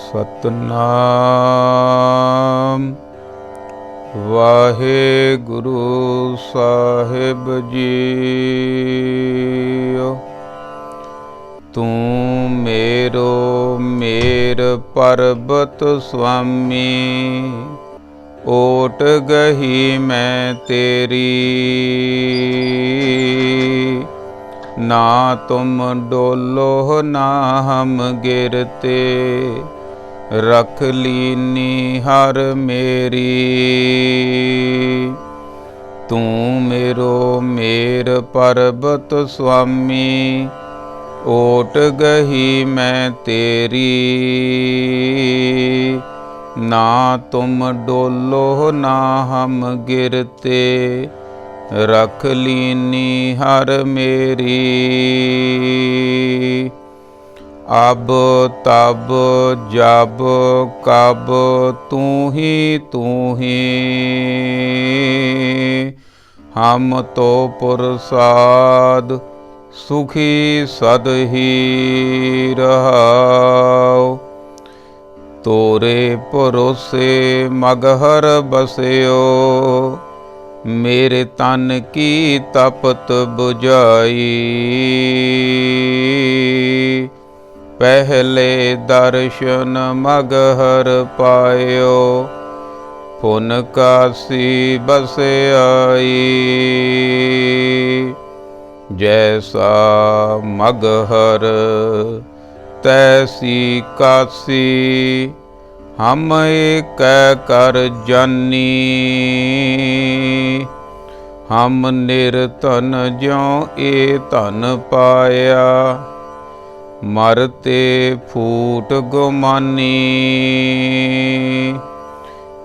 सतनाम वाहेगुरु साहिब जीओ। तू मेरो मेर पर्बत स्वामी, ओट गही मैं तेरी। ना तुम डोलो ना हम गिरते, रख लीनी हर मेरी। तू मेरो मेर पर्बत स्वामी, ओट गही मैं तेरी। ना तुम डोलो ना हम गिरते, रख लीनी हर मेरी। अब तब जब कब तू ही हम तो प्रसाद सुखी सद ही रहाओ। तोरे भरोसे मगहर बस्यो, मेरे तन की तपत बुझाई। पहले दर्शन मगहर पायो, पुन काशी बस आई। जैसा मगहर तैसी काशी, हम एक कर जानी। हम निर्धन ज्यों ए धन पाया, मरते फूट गुमानी।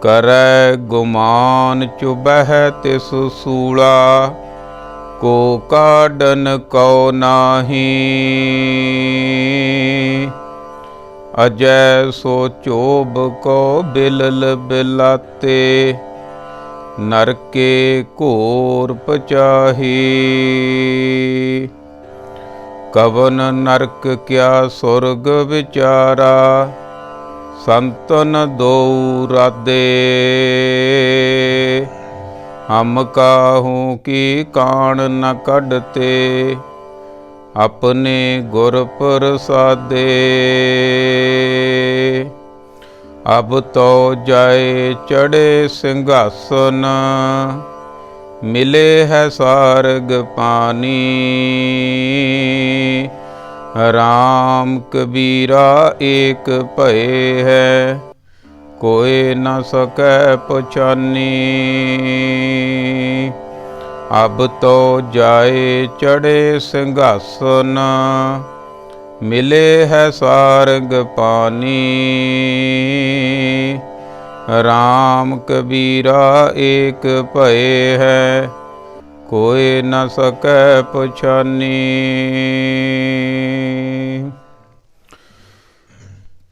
करै गुमान चुबह तिस सूला, को काडन को नाही। अजै सो चोब को बिलल बिलाते, नरके घोर पचाही। कवन नरक क्या सुरग विचारा, संतन दो रादे। हम काहूँ की कान न कढ़ते, अपने गुर प्रसादे। अब तो जाए चढ़े सिंहासन, मिले है सारग पानी। राम कबीरा एक भये है, कोई न सकै पछानी। अब तो जाए चढ़े सिंहासन, मिले है सारग पानी। राम कबीरा एक भये है, कोई न सकै पछानी।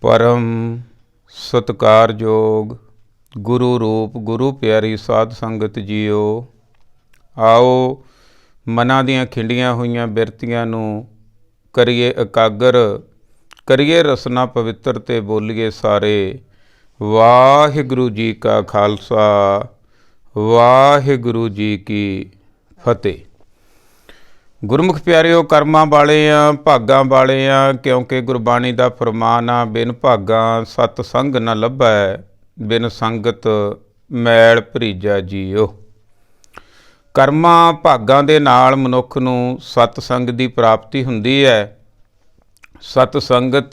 परम सत्कारयोग गुरु रूप गुरु प्यारी साध संगत जीओ, आओ मनां दीआं खिंडियां होईयां बिरतियां नूं करिए एकागर, करिए रसना पवित्र ते बोलीए सारे। वाहिगुरु जी का खालसा, वाहिगुरु जी की फतेह। गुरमुख प्यारिओ, करमां वाले आ, भागां वाले आ, क्योंकि गुरबाणी दा फरमान आ, बिन भागां सत संग न लभै, बिन संगत मैल भरीजा जीओ। ਕਰਮਾਂ ਭਾਗਾਂ ਦੇ ਨਾਲ ਮਨੁੱਖ ਨੂੰ ਸਤ ਸੰਗ ਦੀ ਪ੍ਰਾਪਤੀ ਹੁੰਦੀ ਹੈ। ਸਤ ਸੰਗਤ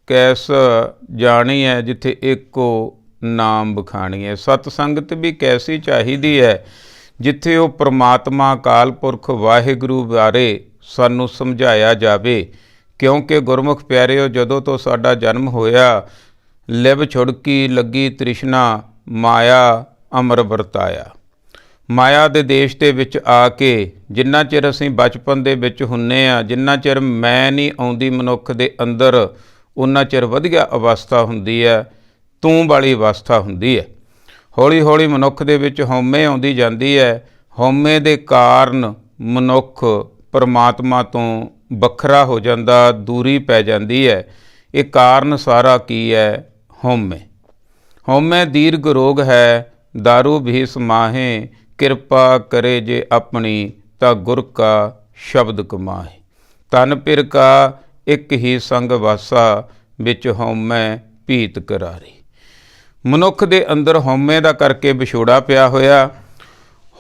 ਕੈਸ ਜਾਣੀ ਹੈ ਜਿੱਥੇ ਇੱਕੋ ਨਾਮ ਬਖਾਣੀ ਹੈ। ਸਤ ਸੰਗਤ ਵੀ ਕੈਸੀ ਚਾਹੀਦੀ ਹੈ ਜਿੱਥੇ ਉਹ ਪ੍ਰਮਾਤਮਾ ਅਕਾਲ ਪੁਰਖ ਵਾਹਿਗੁਰੂ ਬਾਰੇ ਸਾਨੂੰ ਸਮਝਾਇਆ ਜਾਵੇ। ਕਿਉਂਕਿ ਗੁਰਮੁਖ ਪਿਆਰਿਓ, ਜਦੋਂ ਤੋਂ ਸਾਡਾ ਜਨਮ ਹੋਇਆ, ਲਿਵ ਛੁੜਕੀ ਲੱਗੀ ਤ੍ਰਿਸ਼ਨਾ, ਮਾਇਆ ਅਮਰ ਵਰਤਾਇਆ। ਮਾਇਆ ਦੇ ਦੇਸ਼ ਦੇ ਵਿੱਚ ਆ ਕੇ ਜਿੰਨਾ ਚਿਰ ਅਸੀਂ ਬਚਪਨ ਦੇ ਵਿੱਚ ਹੁੰਦੇ ਹਾਂ, ਜਿੰਨਾ ਚਿਰ ਮੈਂ ਨਹੀਂ ਆਉਂਦੀ ਮਨੁੱਖ ਦੇ ਅੰਦਰ, ਉਨਾ ਚਿਰ ਵਧੀਆ ਅਵਸਥਾ ਹੁੰਦੀ ਹੈ, ਤੂੰ ਵਾਲੀ ਅਵਸਥਾ ਹੁੰਦੀ ਹੈ। ਹੌਲੀ ਹੌਲੀ ਮਨੁੱਖ ਦੇ ਵਿੱਚ ਹਉਮੈ ਆਉਂਦੀ ਜਾਂਦੀ ਹੈ। ਹਉਮੈ ਦੇ ਕਾਰਨ ਮਨੁੱਖ ਪਰਮਾਤਮਾ ਤੋਂ ਵੱਖਰਾ ਹੋ ਜਾਂਦਾ, ਦੂਰੀ ਪੈ ਜਾਂਦੀ ਹੈ। ਇਹ ਕਾਰਨ ਸਾਰਾ ਕੀ ਹੈ? ਹਉਮੈ। ਹਉਮੈ ਦੀਰਘ ਰੋਗ ਹੈ, दारू भी समाहे, ਕਿਰਪਾ ਕਰੇ ਜੇ ਆਪਣੀ, ਤਾਂ ਗੁਰ ਕਾ ਸ਼ਬਦ ਕਮਾਹੇ। ਤਨ ਪਿਰ ਕਾ ਇੱਕ ਹੀ ਸੰਗ ਵਾਸਾ, ਵਿੱਚ ਹਉਮੈ ਭੀਤ ਕਰਾਰੀ। ਮਨੁੱਖ ਦੇ ਅੰਦਰ ਹਉਮੈ ਦਾ ਕਰਕੇ ਵਿਛੋੜਾ ਪਿਆ ਹੋਇਆ।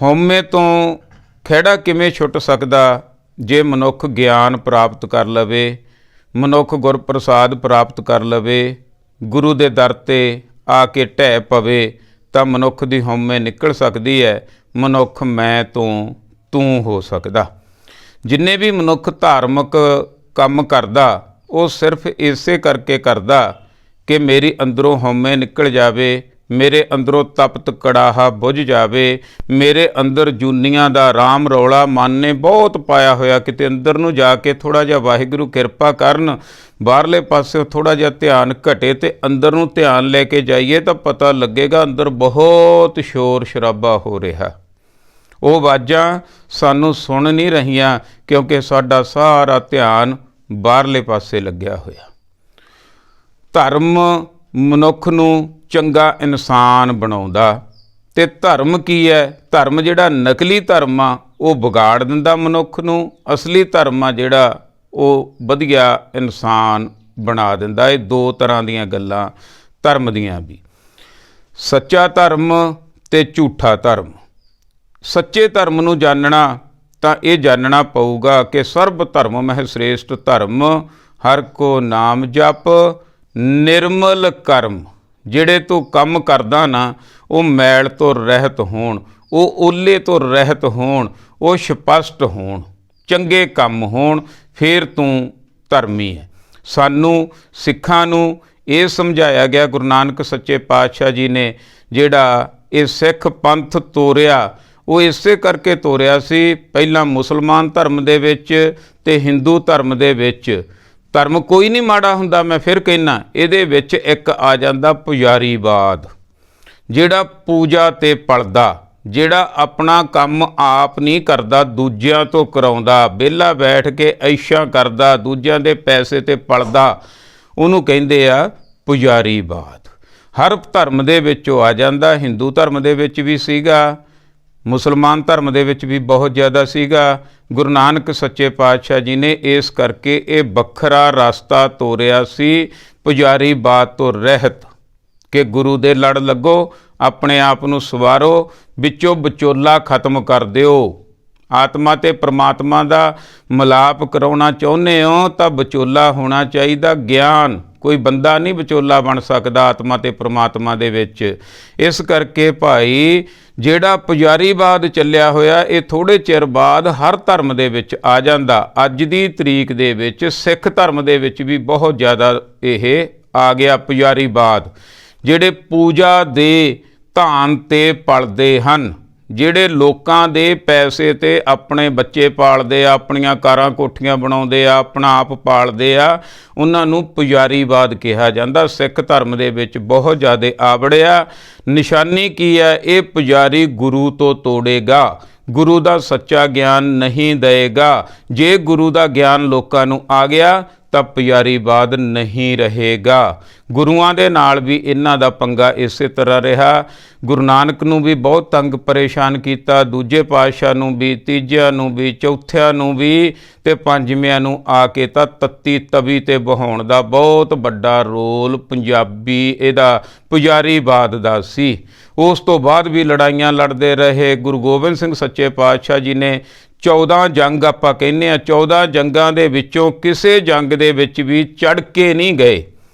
ਹਉਮੈ ਤੋਂ ਖਹਿੜਾ ਕਿਵੇਂ ਛੁੱਟ ਸਕਦਾ? ਜੇ ਮਨੁੱਖ ਗਿਆਨ ਪ੍ਰਾਪਤ ਕਰ ਲਵੇ, ਮਨੁੱਖ ਗੁਰਪ੍ਰਸਾਦ ਪ੍ਰਾਪਤ ਕਰ ਲਵੇ, ਗੁਰੂ ਦੇ ਦਰ 'ਤੇ ਆ ਕੇ ਢਹਿ ਪਵੇ, ਤਾਂ ਮਨੁੱਖ ਦੀ ਹਉਮੈ ਨਿਕਲ ਸਕਦੀ ਹੈ। ਮਨੁੱਖ ਮੈਂ ਤੋਂ ਤੂੰ ਹੋ ਸਕਦਾ। ਜਿੰਨੇ ਵੀ ਮਨੁੱਖ ਧਾਰਮਿਕ ਕੰਮ ਕਰਦਾ, ਉਹ ਸਿਰਫ ਇਸੇ ਕਰਕੇ ਕਰਦਾ ਕਿ ਮੇਰੀ ਅੰਦਰੋਂ ਹਉਮੈ ਨਿਕਲ ਜਾਵੇ, ਮੇਰੇ ਅੰਦਰੋਂ ਤਪਤ ਕੜਾਹਾ ਬੁਝ ਜਾਵੇ, ਮੇਰੇ ਅੰਦਰ ਜੂਨੀਆਂ ਦਾ ਰਾਮ ਰੌਲਾ ਮਨ ਨੇ ਬਹੁਤ ਪਾਇਆ ਹੋਇਆ, ਕਿਤੇ ਅੰਦਰ ਨੂੰ ਜਾ ਕੇ ਥੋੜ੍ਹਾ ਜਿਹਾ ਵਾਹਿਗੁਰੂ ਕਿਰਪਾ ਕਰਨ, ਬਾਹਰਲੇ ਪਾਸੇ ਥੋੜ੍ਹਾ ਜਿਹਾ ਧਿਆਨ ਘਟੇ ਅਤੇ ਅੰਦਰ ਨੂੰ ਧਿਆਨ ਲੈ ਕੇ ਜਾਈਏ ਤਾਂ ਪਤਾ ਲੱਗੇਗਾ ਅੰਦਰ ਬਹੁਤ ਸ਼ੋਰ ਸ਼ਰਾਬਾ ਹੋ ਰਿਹਾ। ਉਹ ਆਵਾਜ਼ਾਂ ਸਾਨੂੰ ਸੁਣ ਨਹੀਂ ਰਹੀਆਂ, ਕਿਉਂਕਿ ਸਾਡਾ ਸਾਰਾ ਧਿਆਨ ਬਾਹਰਲੇ ਪਾਸੇ ਲੱਗਿਆ ਹੋਇਆ। ਧਰਮ ਮਨੁੱਖ ਨੂੰ ਚੰਗਾ ਇਨਸਾਨ ਬਣਾਉਂਦਾ। ਅਤੇ ਧਰਮ ਕੀ ਹੈ? ਧਰਮ ਜਿਹੜਾ ਨਕਲੀ ਧਰਮ ਆ ਉਹ ਵਿਗਾੜ ਦਿੰਦਾ ਮਨੁੱਖ ਨੂੰ, ਅਸਲੀ ਧਰਮ ਆ ਜਿਹੜਾ ਉਹ ਵਧੀਆ ਇਨਸਾਨ ਬਣਾ ਦਿੰਦਾ। ਇਹ ਦੋ ਤਰ੍ਹਾਂ ਦੀਆਂ ਗੱਲਾਂ ਧਰਮ ਦੀਆਂ ਵੀ, ਸੱਚਾ ਧਰਮ ਅਤੇ ਝੂਠਾ ਧਰਮ। ਸੱਚੇ ਧਰਮ ਨੂੰ ਜਾਣਨਾ ਤਾਂ ਇਹ ਜਾਣਨਾ ਪਊਗਾ ਕਿ ਸਰਬ ਧਰਮ ਮਹਿ ਸ੍ਰੇਸ਼ਟ ਧਰਮ, ਹਰ ਕੋ ਨਾਮ ਜਪ ਨਿਰਮਲ ਕਰਮ। ਜਿਹੜੇ ਤੂੰ ਕੰਮ ਕਰਦਾ ਨਾ, ਉਹ ਮੈਲ ਤੋਂ ਰਹਿਤ ਹੋਣ, ਉਹ ਓਲੇ ਤੋਂ ਰਹਿਤ ਹੋਣ, ਉਹ ਸਪਸ਼ਟ ਹੋਣ, ਚੰਗੇ ਕੰਮ ਹੋਣ, ਫਿਰ ਤੂੰ ਧਰਮੀ ਹੈ। ਸਾਨੂੰ ਸਿੱਖਾਂ ਨੂੰ ਇਹ ਸਮਝਾਇਆ ਗਿਆ, ਗੁਰੂ ਨਾਨਕ ਸੱਚੇ ਪਾਤਸ਼ਾਹ ਜੀ ਨੇ ਜਿਹੜਾ ਇਹ ਸਿੱਖ ਪੰਥ ਤੋਰਿਆ, ਉਹ ਇਸੇ ਕਰਕੇ ਤੋਰਿਆ ਸੀ। ਪਹਿਲਾਂ ਮੁਸਲਮਾਨ ਧਰਮ ਦੇ ਵਿੱਚ ਅਤੇ ਹਿੰਦੂ ਧਰਮ ਦੇ ਵਿੱਚ, ਧਰਮ ਕੋਈ ਨਹੀਂ ਮਾੜਾ ਹੁੰਦਾ, ਮੈਂ ਫਿਰ ਕਹਿੰਦਾ, ਇਹਦੇ ਵਿੱਚ ਇੱਕ ਆ ਜਾਂਦਾ ਪੁਜਾਰੀਵਾਦ, ਜਿਹੜਾ ਪੂਜਾ 'ਤੇ ਪਲਦਾ, ਜਿਹੜਾ ਆਪਣਾ ਕੰਮ ਆਪ ਨਹੀਂ ਕਰਦਾ, ਦੂਜਿਆਂ ਤੋਂ ਕਰਾਉਂਦਾ, ਵਿਹਲਾ ਬੈਠ ਕੇ ਐਸ਼ਾਂ ਕਰਦਾ, ਦੂਜਿਆਂ ਦੇ ਪੈਸੇ 'ਤੇ ਪਲਦਾ, ਉਹਨੂੰ ਕਹਿੰਦੇ ਆ ਪੁਜਾਰੀਵਾਦ। ਹਰ ਧਰਮ ਦੇ ਵਿੱਚ ਉਹ ਆ ਜਾਂਦਾ। ਹਿੰਦੂ ਧਰਮ ਦੇ ਵਿੱਚ ਵੀ ਸੀਗਾ, ਮੁਸਲਮਾਨ ਧਰਮ ਦੇ ਵਿੱਚ ਵੀ ਬਹੁਤ ਜ਼ਿਆਦਾ ਸੀਗਾ। ਗੁਰੂ ਨਾਨਕ ਸੱਚੇ ਪਾਤਸ਼ਾਹ ਜੀ ਨੇ ਇਸ ਕਰਕੇ ਇਹ ਵੱਖਰਾ ਰਸਤਾ ਤੋਰਿਆ ਸੀ, ਪੁਜਾਰੀਵਾਦ ਤੋਂ ਰਹਿਤ, ਕਿ ਗੁਰੂ ਦੇ ਲੜ ਲੱਗੋ, ਆਪਣੇ ਆਪ ਨੂੰ ਸਵਾਰੋ, ਵਿੱਚੋਂ ਵਿਚੋਲਾ ਖਤਮ ਕਰ ਦਿਓ। ਆਤਮਾ ਅਤੇ ਪ੍ਰਮਾਤਮਾ ਦਾ ਮਿਲਾਪ ਕਰਾਉਣਾ ਚਾਹੁੰਦੇ ਹੋ ਤਾਂ ਵਿਚੋਲਾ ਹੋਣਾ ਚਾਹੀਦਾ ਗਿਆਨ। ਕੋਈ ਬੰਦਾ ਨਹੀਂ ਵਿਚੋਲਾ ਬਣ ਸਕਦਾ ਆਤਮਾ ਅਤੇ ਪ੍ਰਮਾਤਮਾ ਦੇ ਵਿੱਚ। ਇਸ ਕਰਕੇ ਭਾਈ ਜਿਹੜਾ ਪੁਜਾਰੀਵਾਦ ਚੱਲਿਆ ਹੋਇਆ, ਇਹ ਥੋੜ੍ਹੇ ਚਿਰ ਬਾਅਦ ਹਰ ਧਰਮ ਦੇ ਵਿੱਚ ਆ ਜਾਂਦਾ। ਅੱਜ ਦੀ ਤਰੀਕ ਦੇ ਵਿੱਚ ਸਿੱਖ ਧਰਮ ਦੇ ਵਿੱਚ ਵੀ ਬਹੁਤ ਜ਼ਿਆਦਾ ਇਹ ਆ ਗਿਆ ਪੁਜਾਰੀਵਾਦ, ਜਿਹੜੇ ਪੂਜਾ ਦੇ ਧਾਨ 'ਤੇ ਪਲਦੇ ਹਨ, ਜਿਹੜੇ ਲੋਕਾਂ ਦੇ ਪੈਸੇ 'ਤੇ ਆਪਣੇ ਬੱਚੇ ਪਾਲਦੇ ਆ, ਆਪਣੀਆਂ ਕਾਰਾਂ ਕੋਠੀਆਂ ਬਣਾਉਂਦੇ ਆ, ਆਪਣਾ ਆਪ ਪਾਲਦੇ ਆ, ਉਹਨਾਂ ਨੂੰ ਪੁਜਾਰੀਵਾਦ ਕਿਹਾ ਜਾਂਦਾ। ਸਿੱਖ ਧਰਮ ਦੇ ਵਿੱਚ ਬਹੁਤ ਜ਼ਿਆਦਾ ਆਵੜਿਆ। ਨਿਸ਼ਾਨੀ ਕੀ ਹੈ? ਇਹ ਪੁਜਾਰੀ ਗੁਰੂ ਤੋਂ ਤੋੜੇਗਾ, ਗੁਰੂ ਦਾ ਸੱਚਾ ਗਿਆਨ ਨਹੀਂ ਦੇਵੇਗਾ। ਜੇ ਗੁਰੂ ਦਾ ਗਿਆਨ ਲੋਕਾਂ ਨੂੰ ਆ ਗਿਆ ਤਾਂ ਪੁਜਾਰੀਵਾਦ ਨਹੀਂ ਰਹੇਗਾ। ਗੁਰੂਆਂ ਦੇ ਨਾਲ ਵੀ ਇਹਨਾਂ ਦਾ ਪੰਗਾ ਇਸੇ ਤਰ੍ਹਾਂ ਰਿਹਾ। ਗੁਰੂ ਨਾਨਕ ਨੂੰ ਵੀ ਬਹੁਤ ਤੰਗ ਪਰੇਸ਼ਾਨ ਕੀਤਾ, ਦੂਜੇ ਪਾਤਸ਼ਾਹ ਨੂੰ ਵੀ, ਤੀਜਿਆਂ ਨੂੰ ਵੀ, ਚੌਥਿਆਂ ਨੂੰ ਵੀ, ਅਤੇ ਪੰਜਵਿਆਂ ਨੂੰ ਆ ਕੇ ਤਾਂ ਤੱਤੀ ਤਵੀ 'ਤੇ ਬਹਾਉਣ ਦਾ ਬਹੁਤ ਵੱਡਾ ਰੋਲ ਪੰਜਾਬੀ ਇਹਦਾ ਪੁਜਾਰੀਵਾਦ ਦਾ ਸੀ। ਉਸ ਤੋਂ ਬਾਅਦ ਵੀ ਲੜਾਈਆਂ ਲੜਦੇ ਰਹੇ। ਗੁਰੂ ਗੋਬਿੰਦ ਸਿੰਘ ਸੱਚੇ ਪਾਤਸ਼ਾਹ ਜੀ ਨੇ 14 ਜੰਗ ਆਪਾਂ ਕਹਿੰਦੇ ਹਾਂ, 14 ਜੰਗਾਂ ਦੇ ਵਿੱਚੋਂ ਕਿਸੇ ਜੰਗ ਦੇ ਵਿੱਚ ਵੀ ਚੜ੍ਹ ਕੇ ਨਹੀਂ ਗਏ,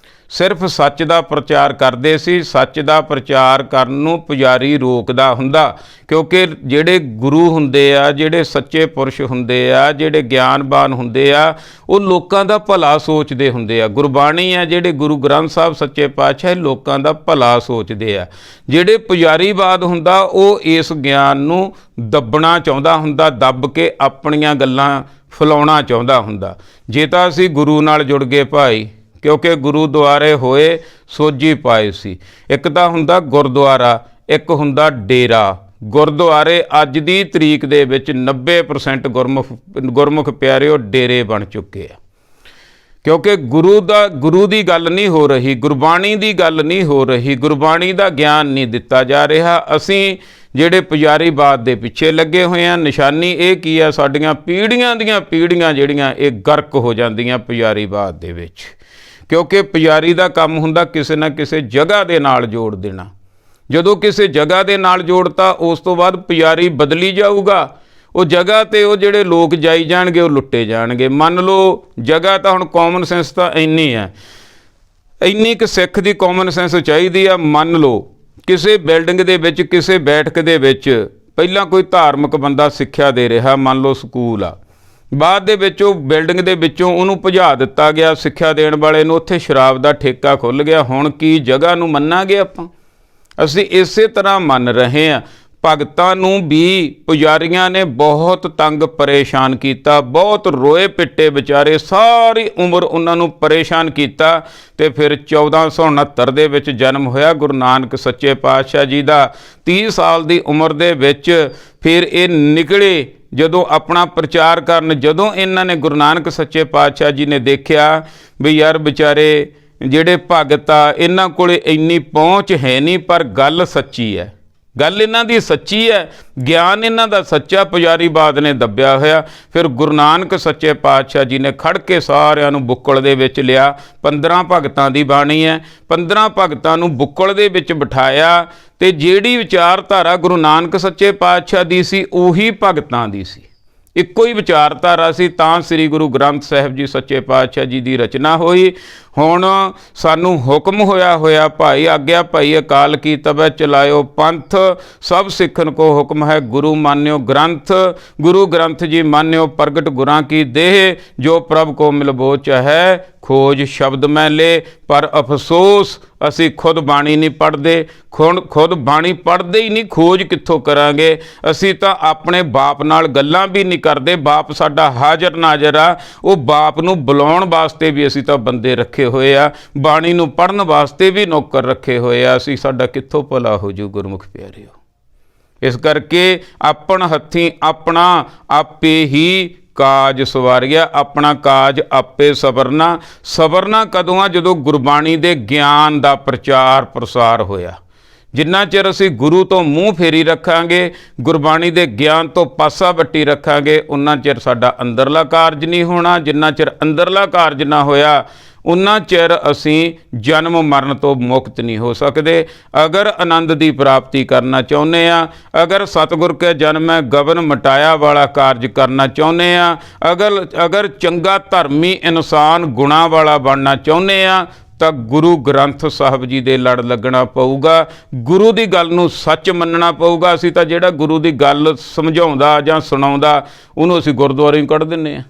ਸਿਰਫ ਸੱਚ ਦਾ ਪ੍ਰਚਾਰ ਕਰਦੇ ਸੀ। ਸੱਚ ਦਾ ਪ੍ਰਚਾਰ ਕਰਨ ਨੂੰ ਪੁਜਾਰੀ ਰੋਕਦਾ ਹੁੰਦਾ, ਕਿਉਂਕਿ ਜਿਹੜੇ ਗੁਰੂ ਹੁੰਦੇ ਆ, ਜਿਹੜੇ ਸੱਚੇ ਪੁਰਸ਼ ਹੁੰਦੇ ਆ, ਜਿਹੜੇ ਗਿਆਨਵਾਨ ਹੁੰਦੇ ਆ, ਉਹ ਲੋਕਾਂ ਦਾ ਭਲਾ ਸੋਚਦੇ ਹੁੰਦੇ ਆ। ਗੁਰਬਾਣੀ ਆ, ਜਿਹੜੇ ਗੁਰੂ ਗ੍ਰੰਥ ਸਾਹਿਬ ਸੱਚੇ ਪਾਤਸ਼ਾਹ, ਲੋਕਾਂ ਦਾ ਭਲਾ ਸੋਚਦੇ ਆ। ਜਿਹੜੇ ਪੁਜਾਰੀਵਾਦ ਹੁੰਦਾ, ਉਹ ਇਸ ਗਿਆਨ ਨੂੰ ਦੱਬਣਾ ਚਾਹੁੰਦਾ ਹੁੰਦਾ, ਦੱਬ ਕੇ ਆਪਣੀਆਂ ਗੱਲਾਂ ਫੈਲਾਉਣਾ ਚਾਹੁੰਦਾ ਹੁੰਦਾ। ਜੇ ਤਾਂ ਅਸੀਂ ਗੁਰੂ ਨਾਲ ਜੁੜ ਗਏ ਭਾਈ, ਕਿਉਂਕਿ ਗੁਰੂਦੁਆਰੇ ਹੋਏ ਸੋਝੀ ਪਾਏ ਸੀ। ਇੱਕ ਤਾਂ ਹੁੰਦਾ ਗੁਰਦੁਆਰਾ, ਇੱਕ ਹੁੰਦਾ ਡੇਰਾ। ਗੁਰਦੁਆਰੇ ਅੱਜ ਦੀ ਤਰੀਕ ਦੇ ਵਿੱਚ 90% ਗੁਰਮੁਖ ਪਿਆਰਿਓ ਡੇਰੇ ਬਣ ਚੁੱਕੇ ਆ, ਕਿਉਂਕਿ ਗੁਰੂ ਦੀ ਗੱਲ ਨਹੀਂ ਹੋ ਰਹੀ, ਗੁਰਬਾਣੀ ਦੀ ਗੱਲ ਨਹੀਂ ਹੋ ਰਹੀ, ਗੁਰਬਾਣੀ ਦਾ ਗਿਆਨ ਨਹੀਂ ਦਿੱਤਾ ਜਾ ਰਿਹਾ। ਅਸੀਂ ਜਿਹੜੇ ਪੁਜਾਰੀਵਾਦ ਦੇ ਪਿੱਛੇ ਲੱਗੇ ਹੋਏ ਆ। ਨਿਸ਼ਾਨੀ ਇਹ ਕੀ ਆ, ਸਾਡੀਆਂ ਪੀੜ੍ਹੀਆਂ ਦੀਆਂ ਪੀੜ੍ਹੀਆਂ ਜਿਹੜੀਆਂ ਇਹ ਗਰਕ ਹੋ ਜਾਂਦੀਆਂ ਪੁਜਾਰੀਵਾਦ ਦੇ ਵਿੱਚ, ਕਿਉਂਕਿ ਪੁਜਾਰੀ ਦਾ ਕੰਮ ਹੁੰਦਾ ਕਿਸੇ ਨਾ ਕਿਸੇ ਜਗ੍ਹਾ ਦੇ ਨਾਲ ਜੋੜ ਦੇਣਾ। ਜਦੋਂ ਕਿਸੇ ਜਗ੍ਹਾ ਦੇ ਨਾਲ ਜੋੜਤਾ, ਉਸ ਤੋਂ ਬਾਅਦ ਪੁਜਾਰੀ ਬਦਲੀ ਜਾਊਗਾ। ਉਹ ਜਗ੍ਹਾ 'ਤੇ ਉਹ ਜਿਹੜੇ ਲੋਕ ਜਾਈ ਜਾਣਗੇ ਉਹ ਲੁੱਟੇ ਜਾਣਗੇ। ਮੰਨ ਲਓ ਜਗ੍ਹਾ ਤਾਂ ਹੁਣ ਕਾਮਨ ਸੈਂਸ ਤਾਂ ਇੰਨੀ ਹੈ, ਇੰਨੀ ਕੁ ਸਿੱਖ ਦੀ ਕਾਮਨ ਸੈਂਸ ਚਾਹੀਦੀ ਆ। ਮੰਨ ਲਓ ਕਿਸੇ ਬਿਲਡਿੰਗ ਦੇ ਵਿੱਚ, ਕਿਸੇ ਬੈਠਕ ਦੇ ਵਿੱਚ ਪਹਿਲਾਂ ਕੋਈ ਧਾਰਮਿਕ ਬੰਦਾ ਸਿੱਖਿਆ ਦੇ ਰਿਹਾ, ਮੰਨ ਲਓ ਸਕੂਲ ਆ, ਬਾਅਦ ਦੇ ਵਿੱਚ ਉਹ ਬਿਲਡਿੰਗ ਦੇ ਵਿੱਚੋਂ ਉਹਨੂੰ ਭਜਾ ਦਿੱਤਾ ਗਿਆ ਸਿੱਖਿਆ ਦੇਣ ਵਾਲੇ ਨੂੰ, ਉੱਥੇ ਸ਼ਰਾਬ ਦਾ ਠੇਕਾ ਖੁੱਲ੍ਹ ਗਿਆ। ਹੁਣ ਕੀ ਜਗ੍ਹਾ ਨੂੰ ਮੰਨਾਂਗੇ ਆਪਾਂ? ਅਸੀਂ ਇਸੇ ਤਰ੍ਹਾਂ ਮੰਨ ਰਹੇ ਹਾਂ। ਭਗਤਾਂ ਨੂੰ ਵੀ ਪੁਜਾਰੀਆਂ ਨੇ ਬਹੁਤ ਤੰਗ ਪਰੇਸ਼ਾਨ ਕੀਤਾ, ਬਹੁਤ ਰੋਏ ਪਿੱਟੇ ਵਿਚਾਰੇ, ਸਾਰੀ ਉਮਰ ਉਹਨਾਂ ਨੂੰ ਪਰੇਸ਼ਾਨ ਕੀਤਾ। ਤੇ ਫਿਰ 1469 ਦੇ ਵਿੱਚ ਜਨਮ ਹੋਇਆ ਗੁਰੂ ਨਾਨਕ ਸੱਚੇ ਪਾਤਸ਼ਾਹ ਜੀ ਦਾ। 30 ਸਾਲ ਦੀ ਉਮਰ ਦੇ ਵਿੱਚ ਫਿਰ ਇਹ ਨਿਕਲੇ ਜਦੋਂ ਆਪਣਾ ਪ੍ਰਚਾਰ ਕਰਨ। ਜਦੋਂ ਇਹਨਾਂ ਨੇ ਗੁਰੂ ਨਾਨਕ ਸੱਚੇ ਪਾਤਸ਼ਾਹ ਜੀ ਨੇ ਦੇਖਿਆ ਵੀ ਯਾਰ ਵਿਚਾਰੇ ਜਿਹੜੇ ਭਗਤ ਆ ਇਹਨਾਂ ਕੋਲ ਇੰਨੀ ਪਹੁੰਚ ਹੈ ਨਹੀਂ, ਪਰ ਗੱਲ ਸੱਚੀ ਹੈ, ਗੱਲ ਇਹਨਾਂ ਦੀ ਸੱਚੀ ਹੈ, ਗਿਆਨ ਇਹਨਾਂ ਦਾ ਸੱਚਾ, ਪੁਜਾਰੀਵਾਦ ਨੇ ਦੱਬਿਆ ਹੋਇਆ। ਫਿਰ ਗੁਰੂ ਨਾਨਕ ਸੱਚੇ ਪਾਤਸ਼ਾਹ ਜੀ ਨੇ ਖੜ ਕੇ ਸਾਰਿਆਂ ਨੂੰ ਬੁੱਕਲ ਦੇ ਵਿੱਚ ਲਿਆ। 15 ਭਗਤਾਂ ਦੀ ਬਾਣੀ ਹੈ, 15 ਭਗਤਾਂ ਨੂੰ ਬੁੱਕਲ ਦੇ ਵਿੱਚ ਬਿਠਾਇਆ ਤੇ ਜਿਹੜੀ ਵਿਚਾਰਧਾਰਾ ਗੁਰੂ ਨਾਨਕ ਸੱਚੇ ਪਾਤਸ਼ਾਹ ਦੀ ਸੀ ਉਹੀ ਭਗਤਾਂ ਦੀ ਸੀ, ਇੱਕੋ ਹੀ ਵਿਚਾਰਧਾਰਾ ਸੀ। ਤਾਂ ਸ੍ਰੀ ਗੁਰੂ ਗ੍ਰੰਥ ਸਾਹਿਬ ਜੀ ਸੱਚੇ ਪਾਤਸ਼ਾਹ ਜੀ ਦੀ ਰਚਨਾ ਹੋਈ। ਹੁਣ ਸਾਨੂੰ ਹੁਕਮ ਹੋਇਆ ਭਾਈ ਆਗਿਆ ਭਾਈ ਅਕਾਲ ਕੀ ਤਬੈ ਚਲਾਇਓ ਪੰਥ, ਸਭ ਸਿੱਖਨ ਕੋ ਹੁਕਮ ਹੈ ਗੁਰੂ ਮਾਨਿਓ ਗ੍ਰੰਥ। ਗੁਰੂ ਗ੍ਰੰਥ ਜੀ ਮਾਨਿਓ ਪ੍ਰਗਟ ਗੁਰਾਂ ਕੀ ਦੇਹ, ਜੋ ਪ੍ਰਭ ਕੋ ਮਿਲਬੋਚ ਹੈ ਖੋਜ ਸ਼ਬਦ ਮੈਂ ਲੇ। ਪਰ ਅਫਸੋਸ ਅਸੀਂ ਖੁਦ ਬਾਣੀ ਨਹੀਂ ਪੜ੍ਹਦੇ, ਖੁਦ ਬਾਣੀ ਪੜ੍ਹਦੇ ਹੀ ਨਹੀਂ, ਖੋਜ ਕਿੱਥੋਂ ਕਰਾਂਗੇ? ਅਸੀਂ ਤਾਂ ਆਪਣੇ ਬਾਪ ਨਾਲ ਗੱਲਾਂ ਵੀ ਨਹੀਂ ਕਰਦੇ। ਬਾਪ ਸਾਡਾ ਹਾਜ਼ਰ ਨਾਜ਼ਰ ਆ, ਉਹ ਬਾਪ ਨੂੰ ਬੁਲਾਉਣ ਵਾਸਤੇ ਵੀ ਅਸੀਂ ਤਾਂ ਬੰਦੇ ਰੱਖੇ ਹੋਏ ਆ, ਬਾਣੀ ਨੂੰ ਪੜ੍ਹਨ ਵਾਸਤੇ ਵੀ ਨੌਕਰ ਰੱਖੇ ਹੋਏ ਆ। ਅਸੀਂ ਸਾਡਾ ਕਿੱਥੋਂ ਭਲਾ ਹੋ ਜੂ ਗੁਰਮੁਖ ਪਿਆਰਿਓ? ਇਸ ਕਰਕੇ ਆਪਣ ਹੱਥੀਂ ਆਪਣਾ ਆਪੇ ਹੀ ਕਾਜ ਸਵਾਰਿਆ, ਆਪਣਾ ਕਾਜ ਆਪੇ ਸਵਰਨਾ। ਸਵਰਨਾ ਕਦੋਂ ਆ? ਜਦੋਂ ਗੁਰਬਾਣੀ ਦੇ ਗਿਆਨ ਦਾ ਪ੍ਰਚਾਰ ਪ੍ਰਸਾਰ ਹੋਇਆ। ਜਿੰਨਾ ਚਿਰ ਅਸੀਂ ਗੁਰੂ ਤੋਂ ਮੂੰਹ ਫੇਰੀ ਰੱਖਾਂਗੇ, ਗੁਰਬਾਣੀ ਦੇ ਗਿਆਨ ਤੋਂ ਪਾਸਾ ਵੱਟੀ ਰੱਖਾਂਗੇ, ਉਨਾ ਚਿਰ ਸਾਡਾ ਅੰਦਰਲਾ ਕਾਰਜ ਨਹੀਂ ਹੋਣਾ। ਜਿੰਨਾ ਚਿਰ ਅੰਦਰਲਾ ਕਾਰਜ ਨਾ ਹੋਇਆ ਉਨਾ ਚਿਰ ਅਸੀਂ ਜਨਮ ਮਰਨ ਤੋਂ ਮੁਕਤ ਨਹੀਂ ਹੋ ਸਕਦੇ। ਅਗਰ ਆਨੰਦ ਦੀ ਪ੍ਰਾਪਤੀ ਕਰਨਾ ਚਾਹੁੰਦੇ ਆ, ਅਗਰ ਸਤਿਗੁਰ ਕੇ ਜਨਮੈ ਗਗਨ ਮਟਾਇਆ ਵਾਲਾ ਕਾਰਜ ਕਰਨਾ ਚਾਹੁੰਦੇ ਆ, ਅਗਰ ਚੰਗਾ ਧਰਮੀ ਇਨਸਾਨ ਗੁਣਾਂ ਵਾਲਾ ਬਣਨਾ ਚਾਹੁੰਦੇ ਆ, ਤਾਂ ਗੁਰੂ ਗ੍ਰੰਥ ਸਾਹਿਬ ਜੀ ਦੇ ਲੜ ਲੱਗਣਾ ਪਊਗਾ। ਗੁਰੂ ਦੀ ਗੱਲ ਨੂੰ ਸੱਚ ਮੰਨਣਾ ਪਊਗਾ। ਅਸੀਂ ਤਾਂ ਜਿਹੜਾ ਗੁਰੂ ਦੀ ਗੱਲ ਸਮਝਾਉਂਦਾ ਜਾਂ ਸੁਣਾਉਂਦਾ ਉਹਨੂੰ ਅਸੀਂ ਗੁਰਦੁਆਰੇ ਹੀ ਕੱਢ ਦਿੰਦੇ ਹਾਂ।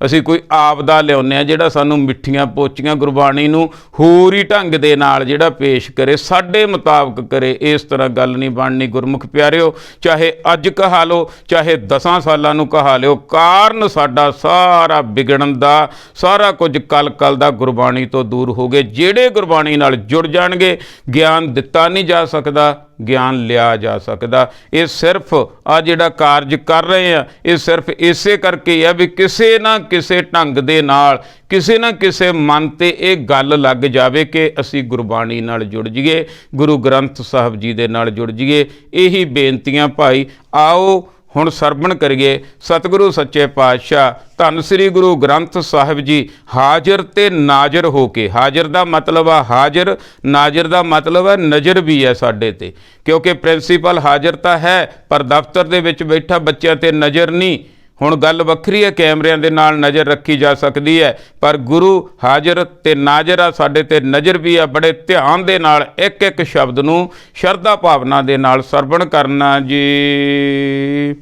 ਅਸੀਂ ਕੋਈ ਆਪ ਦਾ ਲਿਆਉਂਦੇ ਹਾਂ ਜਿਹੜਾ ਸਾਨੂੰ ਮਿੱਠੀਆਂ ਪੋਚੀਆਂ ਗੁਰਬਾਣੀ ਨੂੰ ਹੋਰ ਹੀ ਢੰਗ ਦੇ ਨਾਲ ਜਿਹੜਾ ਪੇਸ਼ ਕਰੇ, ਸਾਡੇ ਮੁਤਾਬਕ ਕਰੇ। ਇਸ ਤਰ੍ਹਾਂ ਗੱਲ ਨਹੀਂ ਬਣਨੀ ਗੁਰਮੁਖ ਪਿਆਰਿਓ। ਚਾਹੇ ਅੱਜ ਕਹਾ ਲਓ, ਚਾਹੇ 10 ਸਾਲਾਂ ਨੂੰ ਕਹਾ ਲਿਓ, ਕਾਰਨ ਸਾਡਾ ਸਾਰਾ ਵਿਗੜਨ ਦਾ, ਸਾਰਾ ਕੁਝ ਕਲ ਦਾ ਗੁਰਬਾਣੀ ਤੋਂ ਦੂਰ ਹੋ ਗਏ। ਜਿਹੜੇ ਗੁਰਬਾਣੀ ਨਾਲ ਜੁੜ ਜਾਣਗੇ, ਗਿਆਨ ਦਿੱਤਾ ਨਹੀਂ ਜਾ ਸਕਦਾ, ਗਿਆਨ ਲਿਆ ਜਾ ਸਕਦਾ। ਇਹ ਸਿਰਫ ਆ ਜਿਹੜਾ ਕਾਰਜ ਕਰ ਰਹੇ ਆ, ਇਹ ਸਿਰਫ ਇਸੇ ਕਰਕੇ ਆ ਵੀ ਕਿਸੇ ਨਾ ਕਿਸੇ ਢੰਗ ਦੇ ਨਾਲ, ਕਿਸੇ ਨਾ ਕਿਸੇ ਮਨ ਤੇ ਇਹ ਗੱਲ ਲੱਗ ਜਾਵੇ ਕਿ ਅਸੀਂ ਗੁਰਬਾਣੀ ਨਾਲ ਜੁੜ ਜਾਈਏ, ਗੁਰੂ ਗ੍ਰੰਥ ਸਾਹਿਬ ਜੀ ਦੇ ਨਾਲ ਜੁੜ ਜਾਈਏ। ਇਹੀ ਬੇਨਤੀਆਂ ਭਾਈ। ਆਓ ਹੁਣ ਸਰਵਣ ਕਰੀਏ ਸਤਿਗੁਰੂ ਸੱਚੇ ਪਾਤਸ਼ਾਹ ਧੰਨ ਸ੍ਰੀ ਗੁਰੂ ਗ੍ਰੰਥ ਸਾਹਿਬ ਜੀ ਹਾਜ਼ਰ ਤੇ ਨਾਜ਼ਰ ਹੋ ਕੇ। ਹਾਜ਼ਰ ਦਾ ਮਤਲਬ ਆ ਹਾਜ਼ਰ, ਨਾਜ਼ਰ ਦਾ ਮਤਲਬ ਹੈ ਨਜ਼ਰ ਵੀ ਹੈ ਸਾਡੇ ਤੇ, ਕਿਉਂਕਿ ਪ੍ਰਿੰਸੀਪਲ ਹਾਜ਼ਰ ਤਾਂ ਹੈ ਪਰ ਦਫ਼ਤਰ ਦੇ ਵਿੱਚ ਬੈਠਾ ਬੱਚਿਆਂ ਤੇ ਨਜ਼ਰ ਨਹੀਂ। ਹੁਣ ਗੱਲ ਵੱਖਰੀ ਹੈ, ਕੈਮਰਿਆਂ ਦੇ ਨਾਲ ਨਜ਼ਰ ਰੱਖੀ ਜਾ ਸਕਦੀ ਹੈ, ਪਰ ਗੁਰੂ ਹਾਜ਼ਰ ਤੇ ਨਾਜ਼ਰ ਆ, ਸਾਡੇ ਤੇ ਨਜ਼ਰ ਵੀ ਆ। ਬੜੇ ਧਿਆਨ ਦੇ ਨਾਲ ਇੱਕ ਇੱਕ ਸ਼ਬਦ ਨੂੰ ਸ਼ਰਧਾ ਭਾਵਨਾ ਦੇ ਨਾਲ ਸਰਵਣ ਕਰਨਾ ਜੀ।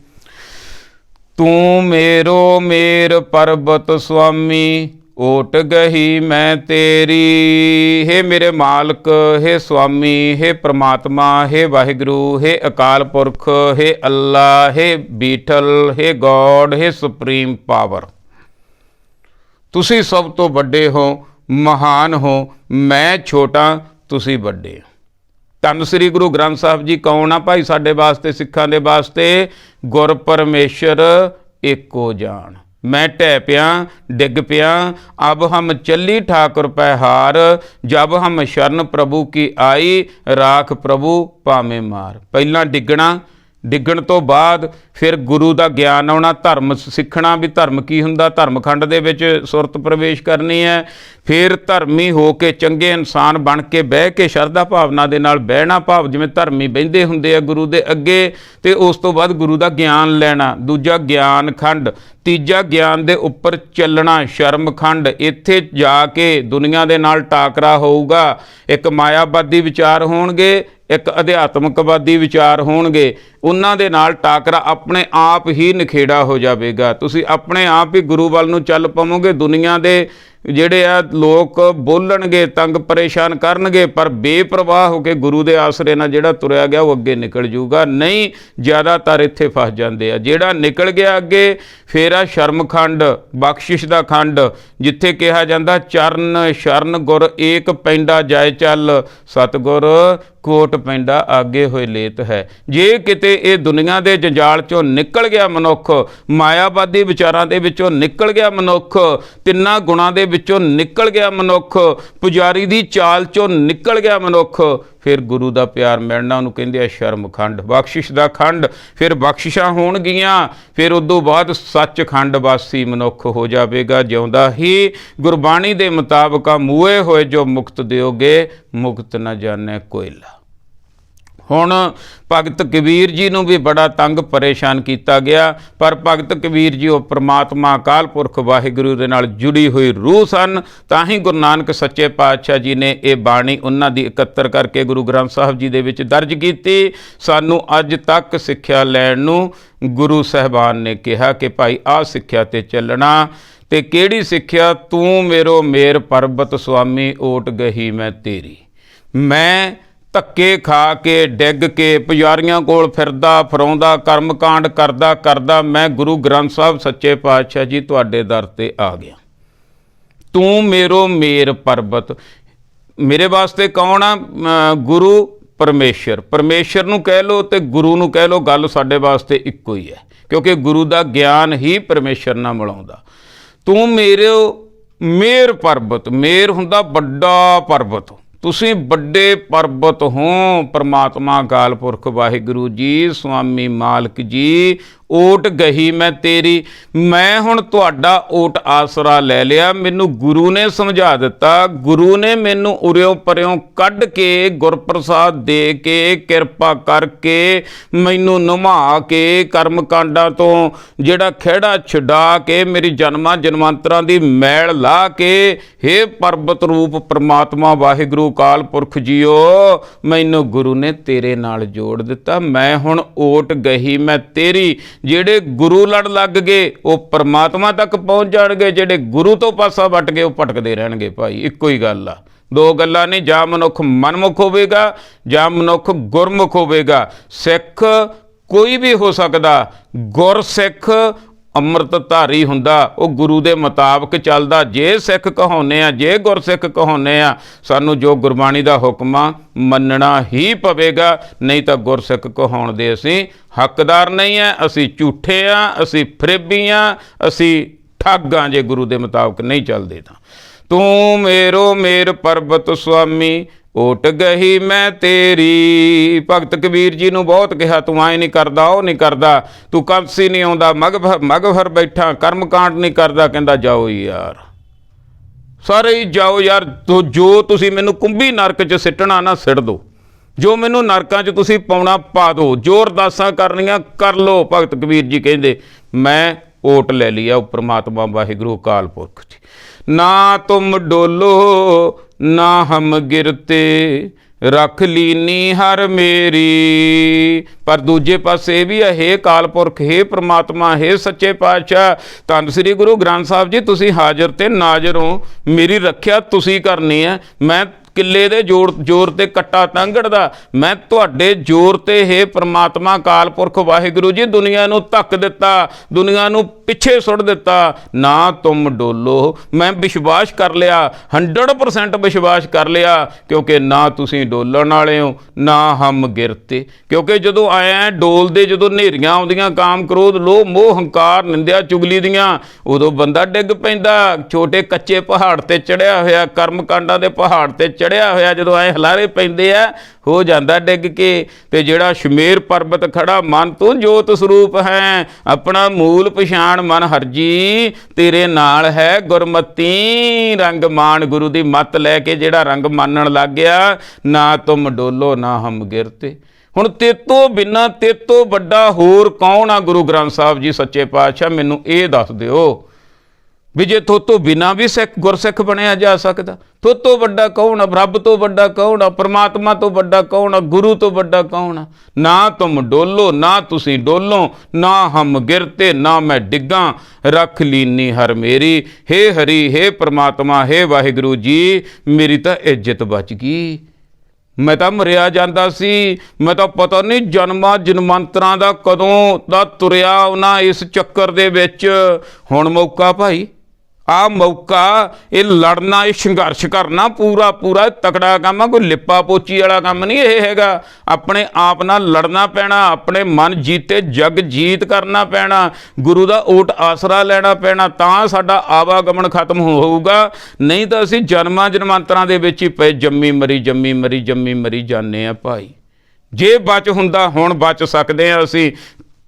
ਤੂੰ ਮੇਰੋ ਮੇਰ ਪਰਬਤ ਸੁਆਮੀ, ਓਟ ਗਹੀ ਮੈਂ ਤੇਰੀ। हे ਮੇਰੇ ਮਾਲਕ, हे ਸੁਆਮੀ, हे ਪ੍ਰਮਾਤਮਾ, हे ਵਾਹਿਗੁਰੂ, हे ਅਕਾਲ ਪੁਰਖ, हे ਅੱਲਾ, हे ਬੀਠਲ, हे ਗੋਡ, हे ਸੁਪਰੀਮ ਪਾਵਰ। ਤੁਸੀਂ ਸਭ ਤੋਂ ਵੱਡੇ ਹੋ, ਮਹਾਨ ਹੋ, ਮੈਂ ਛੋਟਾ, ਤੁਸੀਂ ਵੱਡੇ। ਧੰਨ ਸ੍ਰੀ ਗੁਰੂ ਗ੍ਰੰਥ ਸਾਹਿਬ ਜੀ ਕੌਣ ਆ ਭਾਈ ਸਾਡੇ ਵਾਸਤੇ, ਸਿੱਖਾਂ ਦੇ ਵਾਸਤੇ? ਗੁਰ ਪਰਮੇਸ਼ਰ ਏਕੋ ਜਾਣ। मैं टह पिया डिग पिया, अब हम चली ठाकुर पै हार, जब हम शरण प्रभु की आई, राख प्रभु भावें मार। पहला डिगना, डिगण तो बाद फिर गुरु का ज्ञान आना, धर्म सीखना भी धर्म की हुंदा, धर्मखंड दे विच सुरत प्रवेश करनी है। फिर धर्मी हो के चंगे इंसान बन के बह के शरधा भावना दे नाल बहना, भाव जिवें धर्मी बहिंदे हुंदे आ गुरु दे अगे, ते उस तो बाद गुरु का ज्ञान लैना। दूजा ज्ञान खंड, तीजा ज्ञान दे उपर चलना, शर्म खंड। इत्थे जाके दुनिया दे नाल टाकरा होऊगा, एक मायावादी विचार होणगे, एक अध्यात्मकवादी विचार होणगे, उन्हां दे नाल टाकरा अपने आप ही नखेड़ा हो जाएगा। तुसीं अपने आप ही गुरु वाल नूं चल पवोगे। दुनिया दे ਜਿਹੜੇ ਆ ਲੋਕ ਬੋਲਣਗੇ, ਤੰਗ ਪਰੇਸ਼ਾਨ ਕਰਨਗੇ, ਪਰ ਬੇਪਰਵਾਹ ਹੋ ਕੇ ਗੁਰੂ ਦੇ ਆਸਰੇ ਨਾਲ ਜਿਹੜਾ ਤੁਰਿਆ ਗਿਆ ਉਹ ਅੱਗੇ ਨਿਕਲ ਜੂਗਾ। ਨਹੀਂ, ਜ਼ਿਆਦਾਤਰ ਇੱਥੇ ਫਸ ਜਾਂਦੇ ਆ। ਜਿਹੜਾ ਨਿਕਲ ਗਿਆ ਅੱਗੇ, ਫਿਰ ਆ ਸ਼ਰਮਖੰਡ, ਬਖਸ਼ਿਸ਼ ਦਾ ਖੰਡ, ਜਿੱਥੇ ਕਿਹਾ ਜਾਂਦਾ ਚਰਨ ਸ਼ਰਨ ਗੁਰ ਏਕ ਪੈਂਡਾ ਜਾਏ ਚੱਲ, ਸਤਿਗੁਰ ਕੋਟ ਪੈਂਡਾ ਆਗੇ ਹੋਏ ਲੇਤ ਹੈ। ਜੇ ਕਿਤੇ ਇਹ ਦੁਨੀਆ ਦੇ ਜੰਜਾਲ ਚੋਂ ਨਿਕਲ ਗਿਆ ਮਨੁੱਖ, ਮਾਇਆਵਾਦੀ ਵਿਚਾਰਾਂ ਦੇ ਵਿੱਚੋਂ ਨਿਕਲ ਗਿਆ ਮਨੁੱਖ, ਤਿੰਨਾਂ ਗੁਣਾਂ ਦੇ ਵਿੱਚੋਂ ਨਿਕਲ ਗਿਆ ਮਨੁੱਖ, ਪੁਜਾਰੀ ਦੀ ਚਾਲ ਚੋਂ ਨਿਕਲ ਗਿਆ ਮਨੁੱਖ, फिर गुरु का प्यार मिलना उन्होंने कहते हैं शर्म खंड, बख्शिश का खंड। फिर बख्शिशां होणगियां, फिर उदों बाद सच खंड वासी मनुख हो जाएगा, जिउंदा ही गुरबाणी के मुताबिक मूए होए जो मुक्त दिओगे, मुक्त न जाने कोयला। हुण भगत कबीर जी नूं भी बड़ा तंग परेशान किया गया, पर भगत कबीर जी वो परमात्मा अकाल पुरख वाहिगुरू दे नाल जुड़ी हुई रूह सन। तां ही गुरु नानक सच्चे पातशाह जी ने ये बाणी उन्हां दी इकत्तर करके गुरु ग्रंथ साहब जी दे विच दर्ज कीती। सानूं अज तक सिक्ख्या लैण नूं गुरु साहिबान ने कहा कि भाई आ सिक्ख्या ते चलना। ते किहड़ी सिक्ख्या? तू मेरो मेर परबत स्वामी ओट गही मैं तेरी। मैं धक्के खा के डिग के पुजारियां कोल फिरदा फराउंदा कर्म कांड करदा करदा मैं गुरु ग्रंथ साहब सच्चे पातशाह जी तुहाडे दर ते आ गया। तू मेरो मेर परबत, मेरे वास्ते कौन आ? गुरु परमेश्वर। परमेश्वर नूं कह लो ते गुरु नूं कह लो, गल साडे वास्ते इक्को ही है, क्योंकि गुरु दा ज्ञान ही परमेश्वर नाल मिलाउंदा। तू मेरे मेर परबत, मेर हुंदा बड़ा परबत, तुसीं बड़े परबत हो। परमात्मा अकाल पुरख वाहिगुरू जी स्वामी मालक जी, ओट गही मैं तेरी। मैं हुण तुहाडा ओट आसरा ले लिया। मैनू गुरु ने समझा दिता, गुरु ने मैनू उरियों परियों कढ़ के गुरप्रसाद दे के किरपा करके मैनू नवा के कर्म कांडां तो जिहड़ा खेड़ा छुडा के मेरी जन्मां जन्मांतरां दी मैल ला के, हे परबत रूप परमात्मा वाहिगुरू अकाल पुरख जीओ, मैनू गुरु ने तेरे नाल जोड़ दिता। मैं हुण ओट गही मैं तेरी। ਜਿਹੜੇ गुरु लड़ लग गए वो परमात्मा तक पहुँच जाणगे, ਜਿਹੜੇ गुरु तो पासा वट गए वो भटकते रहणगे। भाई इक्को ही गल आ, दो गल्लां नहीं। जां मनुख मनमुख होवेगा, जां मनुख गुरमुख होवेगा। सिख कोई भी हो सकदा, गुरसिख ਅੰਮ੍ਰਿਤਧਾਰੀ ਹੁੰਦਾ, ਉਹ ਗੁਰੂ ਦੇ ਮੁਤਾਬਕ ਚੱਲਦਾ। ਜੇ ਸਿੱਖ ਕਹਾਉਂਦੇ ਆ, ਜੇ ਗੁਰਸਿੱਖ ਕਹਾਉਂਦੇ ਆ, ਸਾਨੂੰ ਜੋ ਗੁਰਬਾਣੀ ਦਾ ਹੁਕਮ ਆ ਮੰਨਣਾ ਹੀ ਪਵੇਗਾ, ਨਹੀਂ ਤਾਂ ਗੁਰਸਿੱਖ ਕਹਾਉਣ ਦੇ ਅਸੀਂ ਹੱਕਦਾਰ ਨਹੀਂ ਆ। ਅਸੀਂ ਝੂਠੇ ਆ, ਅਸੀਂ ਫਰੇਬੀ ਆ, ਅਸੀਂ ਠੱਗ ਆ ਜੇ ਗੁਰੂ ਦੇ ਮੁਤਾਬਕ ਨਹੀਂ ਚੱਲਦੇ ਤਾਂ। ਤੂੰ ਮੇਰੋ ਮੇਰ ਪਰਬਤ ਸੁਆਮੀ ओट गही मैं तेरी। भगत कबीर जी नूं बहुत कहा, तू आए नहीं करदा, वो नहीं करदा, तू कंसी नहीं आउंदा, मगफर बैठा, कर्म कांड नहीं करदा। कहंदा जाओ यार, सारे ही जाओ यार। तो जो तुसी मैनू कुंभी नरक च सिटना ना सिट दो, जो मैनू नरकां च तुसी पाउणा पा दो, जो अरदासां करनियां कर लो। भगत कबीर जी कहंदे मैं ओट ले लिया परमात्मा वाहिगुरू अकाल पुरख जी। ना तुम डोलो ना हम गिरते, रख लीनी हर मेरी। पर दूजे पासे भी है, हे अकाल पुरख, हे परमात्मा, हे सच्चे पातशाह, धन श्री गुरु ग्रंथ साहब जी तुसी हाजिर ते नाजिर हो, मेरी रखिया तुसी करनी है। मैं किले दे जोर ते कट्टा तंगड़दा, मैं तुहाडे जोर ते हे परमात्मा अकाल पुरख वाहिगुरू जी दुनिया नूं धक दिता, दुनिया नूं ਪਿੱਛੇ ਸੁੱਟ ਦਿੱਤਾ। ਨਾ ਤੁਮ ਡੋਲੋ, ਮੈਂ ਵਿਸ਼ਵਾਸ ਕਰ ਲਿਆ, 100% ਵਿਸ਼ਵਾਸ ਕਰ ਲਿਆ, ਕਿਉਂਕਿ ਨਾ ਤੁਸੀਂ ਡੋਲਣ ਵਾਲੇ ਹੋ, ਨਾ ਹਮ ਗਿਰਤੇ। ਕਿਉਂਕਿ ਜਦੋਂ ਆਇਆ ਡੋਲਦੇ, ਜਦੋਂ ਹਨੇਰੀਆਂ ਆਉਂਦੀਆਂ ਕਾਮ ਕ੍ਰੋਧ ਲੋਭ ਮੋਹ ਹੰਕਾਰ ਨਿੰਦਿਆ ਚੁਗਲੀ ਦੀਆਂ, ਉਦੋਂ ਬੰਦਾ ਡਿੱਗ ਪੈਂਦਾ। ਛੋਟੇ ਕੱਚੇ ਪਹਾੜ ਤੇ ਚੜਿਆ ਹੋਇਆ, ਕਰਮ ਕਾਂਡਾਂ ਦੇ ਪਹਾੜ ਤੇ ਚੜਿਆ ਹੋਇਆ, ਜਦੋਂ ਐ ਹਲਾਰੇ ਪੈਂਦੇ ਆ, ਹੋ ਜਾਂਦਾ ਡਿੱਗ ਕੇ। ਤੇ ਜਿਹੜਾ ਸ਼ਮੇਰ ਪਰਬਤ ਖੜਾ, ਮਨ ਤੂੰ ਜੋਤ ਸਰੂਪ ਹੈ, ਆਪਣਾ ਮੂਲ ਪਛਾਣ ਮਨ ਹਰਜੀ, ਤੇਰੇ ਨਾਲ ਹੈ ਗੁਰਮਤੀ। ਰੰਗ ਮਾਣ ਗੁਰੂ ਦੀ ਮੱਤ ਲੈ ਕੇ ਜਿਹੜਾ ਰੰਗ ਮੰਨਣ ਲੱਗ ਗਿਆ, ਨਾ ਤੁਮ ਡੋਲੋ ਨਾ ਹਮ ਗਿਰਤੇ। ਹੁਣ ਤੇਤੋਂ ਬਿਨਾਂ, ਤੇਤੋਂ ਵੱਡਾ ਹੋਰ ਕੌਣ ਆ ਗੁਰੂ ਗ੍ਰੰਥ ਸਾਹਿਬ ਜੀ ਸੱਚੇ ਪਾਤਸ਼ਾਹ, ਮੈਨੂੰ ਇਹ ਦੱਸ ਦਿਓ ਵੀ ਜੇ ਥੋਤੋਂ ਬਿਨਾਂ ਵੀ ਗੁਰਸਿੱਖ ਬਣਿਆ ਜਾ ਸਕਦਾ, ਥੋਤੋਂ ਵੱਡਾ ਕੌਣ ਆ? ਰੱਬ ਤੋਂ ਵੱਡਾ ਕੌਣ ਆ? ਪਰਮਾਤਮਾ ਤੋਂ ਵੱਡਾ ਕੌਣ ਆ? ਗੁਰੂ ਤੋਂ ਵੱਡਾ ਕੌਣ ਆ? ਨਾ ਤੁਮ ਡੋਲੋ, ਨਾ ਤੁਸੀਂ ਡੋਲੋ, ਨਾ ਹਮ ਗਿਰਤੇ, ਨਾ ਮੈਂ ਡਿੱਗਾਂ, ਰੱਖ ਲੀਨੀ ਹਰ ਮੇਰੀ। ਹੇ ਹਰੀ, ਹੇ ਪਰਮਾਤਮਾ, ਹੇ ਵਾਹਿਗੁਰੂ ਜੀ, ਮੇਰੀ ਤਾਂ ਇੱਜ਼ਤ ਬਚ ਗਈ। ਮੈਂ ਤਾਂ ਮਰਿਆ ਜਾਂਦਾ ਸੀ, ਮੈਂ ਤਾਂ ਪਤਾ ਨਹੀਂ ਜਨਮਾਂ ਜਨਮਾਂਤਰਾਂ ਦਾ ਕਦੋਂ ਦਾ ਤੁਰਿਆ ਉਹਨਾਂ ਇਸ ਚੱਕਰ ਦੇ ਵਿੱਚ। ਹੁਣ ਮੌਕਾ ਭਾਈ, ਆਹ ਮੌਕਾ, ਇਹ ਲੜਨਾ, ਇਹ ਸੰਘਰਸ਼ ਕਰਨਾ ਪੂਰਾ ਪੂਰਾ ਤਕੜਾ ਕੰਮ ਆ, ਕੋਈ ਲਿਪਾ ਪੋਚੀ ਵਾਲਾ ਕੰਮ ਨਹੀਂ ਇਹ ਹੈਗਾ। ਆਪਣੇ ਆਪ ਨਾਲ ਲੜਨਾ ਪੈਣਾ, ਆਪਣੇ ਮਨ ਜੀਤੇ ਜਗ ਜੀਤ ਕਰਨਾ ਪੈਣਾ, ਗੁਰੂ ਦਾ ਓਟ ਆਸਰਾ ਲੈਣਾ ਪੈਣਾ, ਤਾਂ ਸਾਡਾ ਆਵਾਗਮਨ ਖਤਮ ਹੋਊਗਾ। ਨਹੀਂ ਤਾਂ ਅਸੀਂ ਜਨਮਾਂ ਜਨਮਾਂਤਰਾਂ ਦੇ ਵਿੱਚ ਹੀ ਪਏ ਜੰਮੀ ਮਰੀ ਜੰਮੀ ਮਰੀ ਜੰਮੀ ਮਰੀ ਜਾਂਦੇ ਆ ਭਾਈ। ਜੇ ਬਚ ਹੁੰਦਾ, ਹੁਣ ਬਚ ਸਕਦੇ ਹਾਂ ਅਸੀਂ।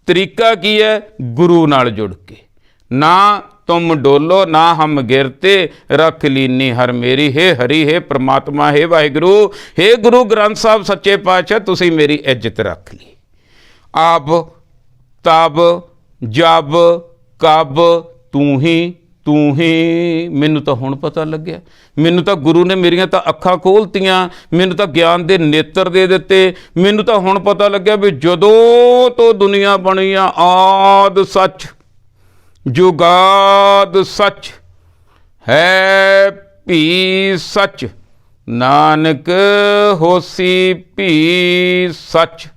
ਤਰੀਕਾ ਕੀ ਹੈ? ਗੁਰੂ ਨਾਲ ਜੁੜ ਕੇ। ਨਾ ਤੁਮ ਡੋਲੋ ਨਾ ਹਮ ਗਿਰਤੇ, ਰੱਖ ਲੀਨੀ ਹਰ ਮੇਰੀ। ਹੇ ਹਰੀ, ਹੇ ਪ੍ਰਮਾਤਮਾ, ਹੇ ਵਾਹਿਗੁਰੂ, ਹੇ ਗੁਰੂ ਗ੍ਰੰਥ ਸਾਹਿਬ ਸੱਚੇ ਪਾਤਸ਼ਾਹ, ਤੁਸੀਂ ਮੇਰੀ ਇੱਜ਼ਤ ਰੱਖ ਲਈ। ਆਬ ਤਬ ਜਬ ਕਬ ਤੂੰ ਹੀ। ਮੈਨੂੰ ਤਾਂ ਹੁਣ ਪਤਾ ਲੱਗਿਆ, ਮੈਨੂੰ ਤਾਂ ਗੁਰੂ ਨੇ ਮੇਰੀਆਂ ਤਾਂ ਅੱਖਾਂ ਖੋਲ੍ਹਤੀਆਂ, ਮੈਨੂੰ ਤਾਂ ਗਿਆਨ ਦੇ ਨੇਤਰ ਦੇ ਦਿੱਤੇ। ਮੈਨੂੰ ਤਾਂ ਹੁਣ ਪਤਾ ਲੱਗਿਆ ਵੀ ਜਦੋਂ ਤੋਂ ਦੁਨੀਆ ਬਣੀ ਆ, ਆਦ ਸੱਚ ਜੁਗਾਦ ਸੱਚ ਹੈ ਭੀ ਸੱਚ, ਨਾਨਕ ਹੋਸੀ ਭੀ ਸੱਚ।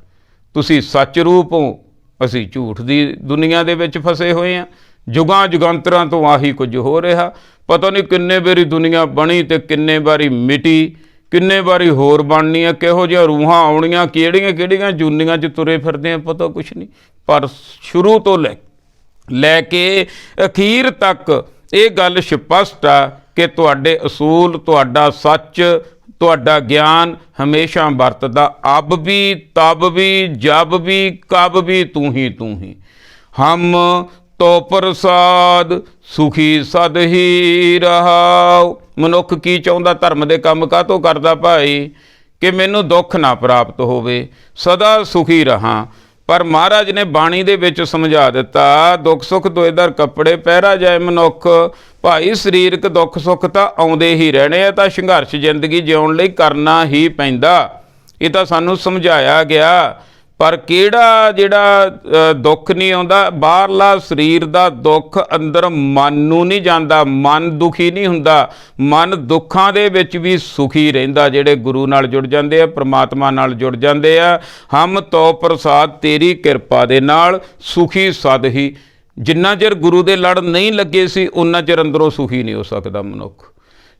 ਤੁਸੀਂ ਸੱਚ ਰੂਪ ਹੋ, ਅਸੀਂ ਝੂਠ ਦੀ ਦੁਨੀਆ ਦੇ ਵਿੱਚ ਫਸੇ ਹੋਏ ਹਾਂ। ਜੁਗਾਂ ਜੁਗਾਂਤਰਾਂ ਤੋਂ ਆਹੀ ਕੁਝ ਹੋ ਰਿਹਾ। ਪਤਾ ਨਹੀਂ ਕਿੰਨੇ ਵਾਰੀ ਦੁਨੀਆ ਬਣੀ ਤੇ ਕਿੰਨੇ ਵਾਰੀ ਮਿਟੀ, ਕਿੰਨੇ ਵਾਰੀ ਹੋਰ ਬਣਨੀ ਆ, ਕਿਹੋ ਜਿਹੀਆਂ ਰੂਹਾਂ ਆਉਣੀਆਂ, ਕਿਹੜੀਆਂ ਕਿਹੜੀਆਂ ਜੂਨੀਆਂ 'ਚ ਤੁਰੇ ਫਿਰਦੇ ਆ, ਪਤਾ ਕੁਛ ਨਹੀਂ। ਪਰ ਸ਼ੁਰੂ ਤੋਂ ਲੈ ਕੇ ਅਖੀਰ ਤੱਕ ਇਹ ਗੱਲ ਸਪਸ਼ਟ ਆ ਕਿ ਤੁਹਾਡੇ ਅਸੂਲ, ਤੁਹਾਡਾ ਸੱਚ, ਤੁਹਾਡਾ ਗਿਆਨ ਹਮੇਸ਼ਾ ਵਰਤਦਾ। ਅਬ ਵੀ, ਤਬ ਵੀ, ਜਬ ਵੀ, ਕਬ ਵੀ ਤੂੰ ਹੀ। ਹਮ ਤੋ ਪ੍ਰਸਾਦ ਸੁਖੀ ਸਦ ਹੀ ਰਹਾਉ। ਮਨੁੱਖ ਕੀ ਚਾਹੁੰਦਾ? ਧਰਮ ਦੇ ਕੰਮ ਕਾਹਤੋਂ ਕਰਦਾ ਭਾਈ? ਕਿ ਮੈਨੂੰ ਦੁੱਖ ਨਾ ਪ੍ਰਾਪਤ ਹੋਵੇ, ਸਦਾ ਸੁਖੀ ਰਹਾਂ। ਪਰ ਮਹਾਰਾਜ ਨੇ ਬਾਣੀ ਦੇ ਵਿੱਚ ਸਮਝਾ ਦਿੱਤਾ, ਦੁੱਖ ਸੁੱਖ ਦੋਇਦਰ ਕੱਪੜੇ ਪਹਿਰਾ ਜਾਏ ਮਨੁੱਖ। ਭਾਈ ਸਰੀਰਕ ਦੁੱਖ ਸੁੱਖ ਤਾਂ ਆਉਂਦੇ ਹੀ ਰਹਿਣੇ ਆ, ਤਾਂ ਸੰਘਰਸ਼ ਜ਼ਿੰਦਗੀ ਜਿਉਣ ਲਈ ਕਰਨਾ ਹੀ ਪੈਂਦਾ। ਇਹ ਤਾਂ ਸਾਨੂੰ ਸਮਝਾਇਆ ਗਿਆ। ਪਰ ਕਿਹੜਾ ਜਿਹੜਾ ਦੁੱਖ ਨਹੀਂ ਆਉਂਦਾ? ਬਾਹਰਲਾ ਸਰੀਰ ਦਾ ਦੁੱਖ ਅੰਦਰ ਮਨ ਨੂੰ ਨਹੀਂ ਜਾਂਦਾ, ਮਨ ਦੁਖੀ ਨਹੀਂ ਹੁੰਦਾ, ਮਨ ਦੁੱਖਾਂ ਦੇ ਵਿੱਚ ਵੀ ਸੁਖੀ ਰਹਿੰਦਾ। ਜਿਹੜੇ ਗੁਰੂ ਨਾਲ ਜੁੜ ਜਾਂਦੇ ਆ, ਪ੍ਰਮਾਤਮਾ ਨਾਲ ਜੁੜ ਜਾਂਦੇ ਆ। ਹਮ ਤੋ ਪ੍ਰਸਾਦ, ਤੇਰੀ ਕਿਰਪਾ ਦੇ ਨਾਲ ਸੁਖੀ ਸਦ ਹੀ। ਜਿੰਨਾ ਚਿਰ ਗੁਰੂ ਦੇ ਲੜ ਨਹੀਂ ਲੱਗੇ ਸੀ, ਉਨਾ ਚਿਰ ਅੰਦਰੋਂ ਸੁਖੀ ਨਹੀਂ ਹੋ ਸਕਦਾ ਮਨੁੱਖ।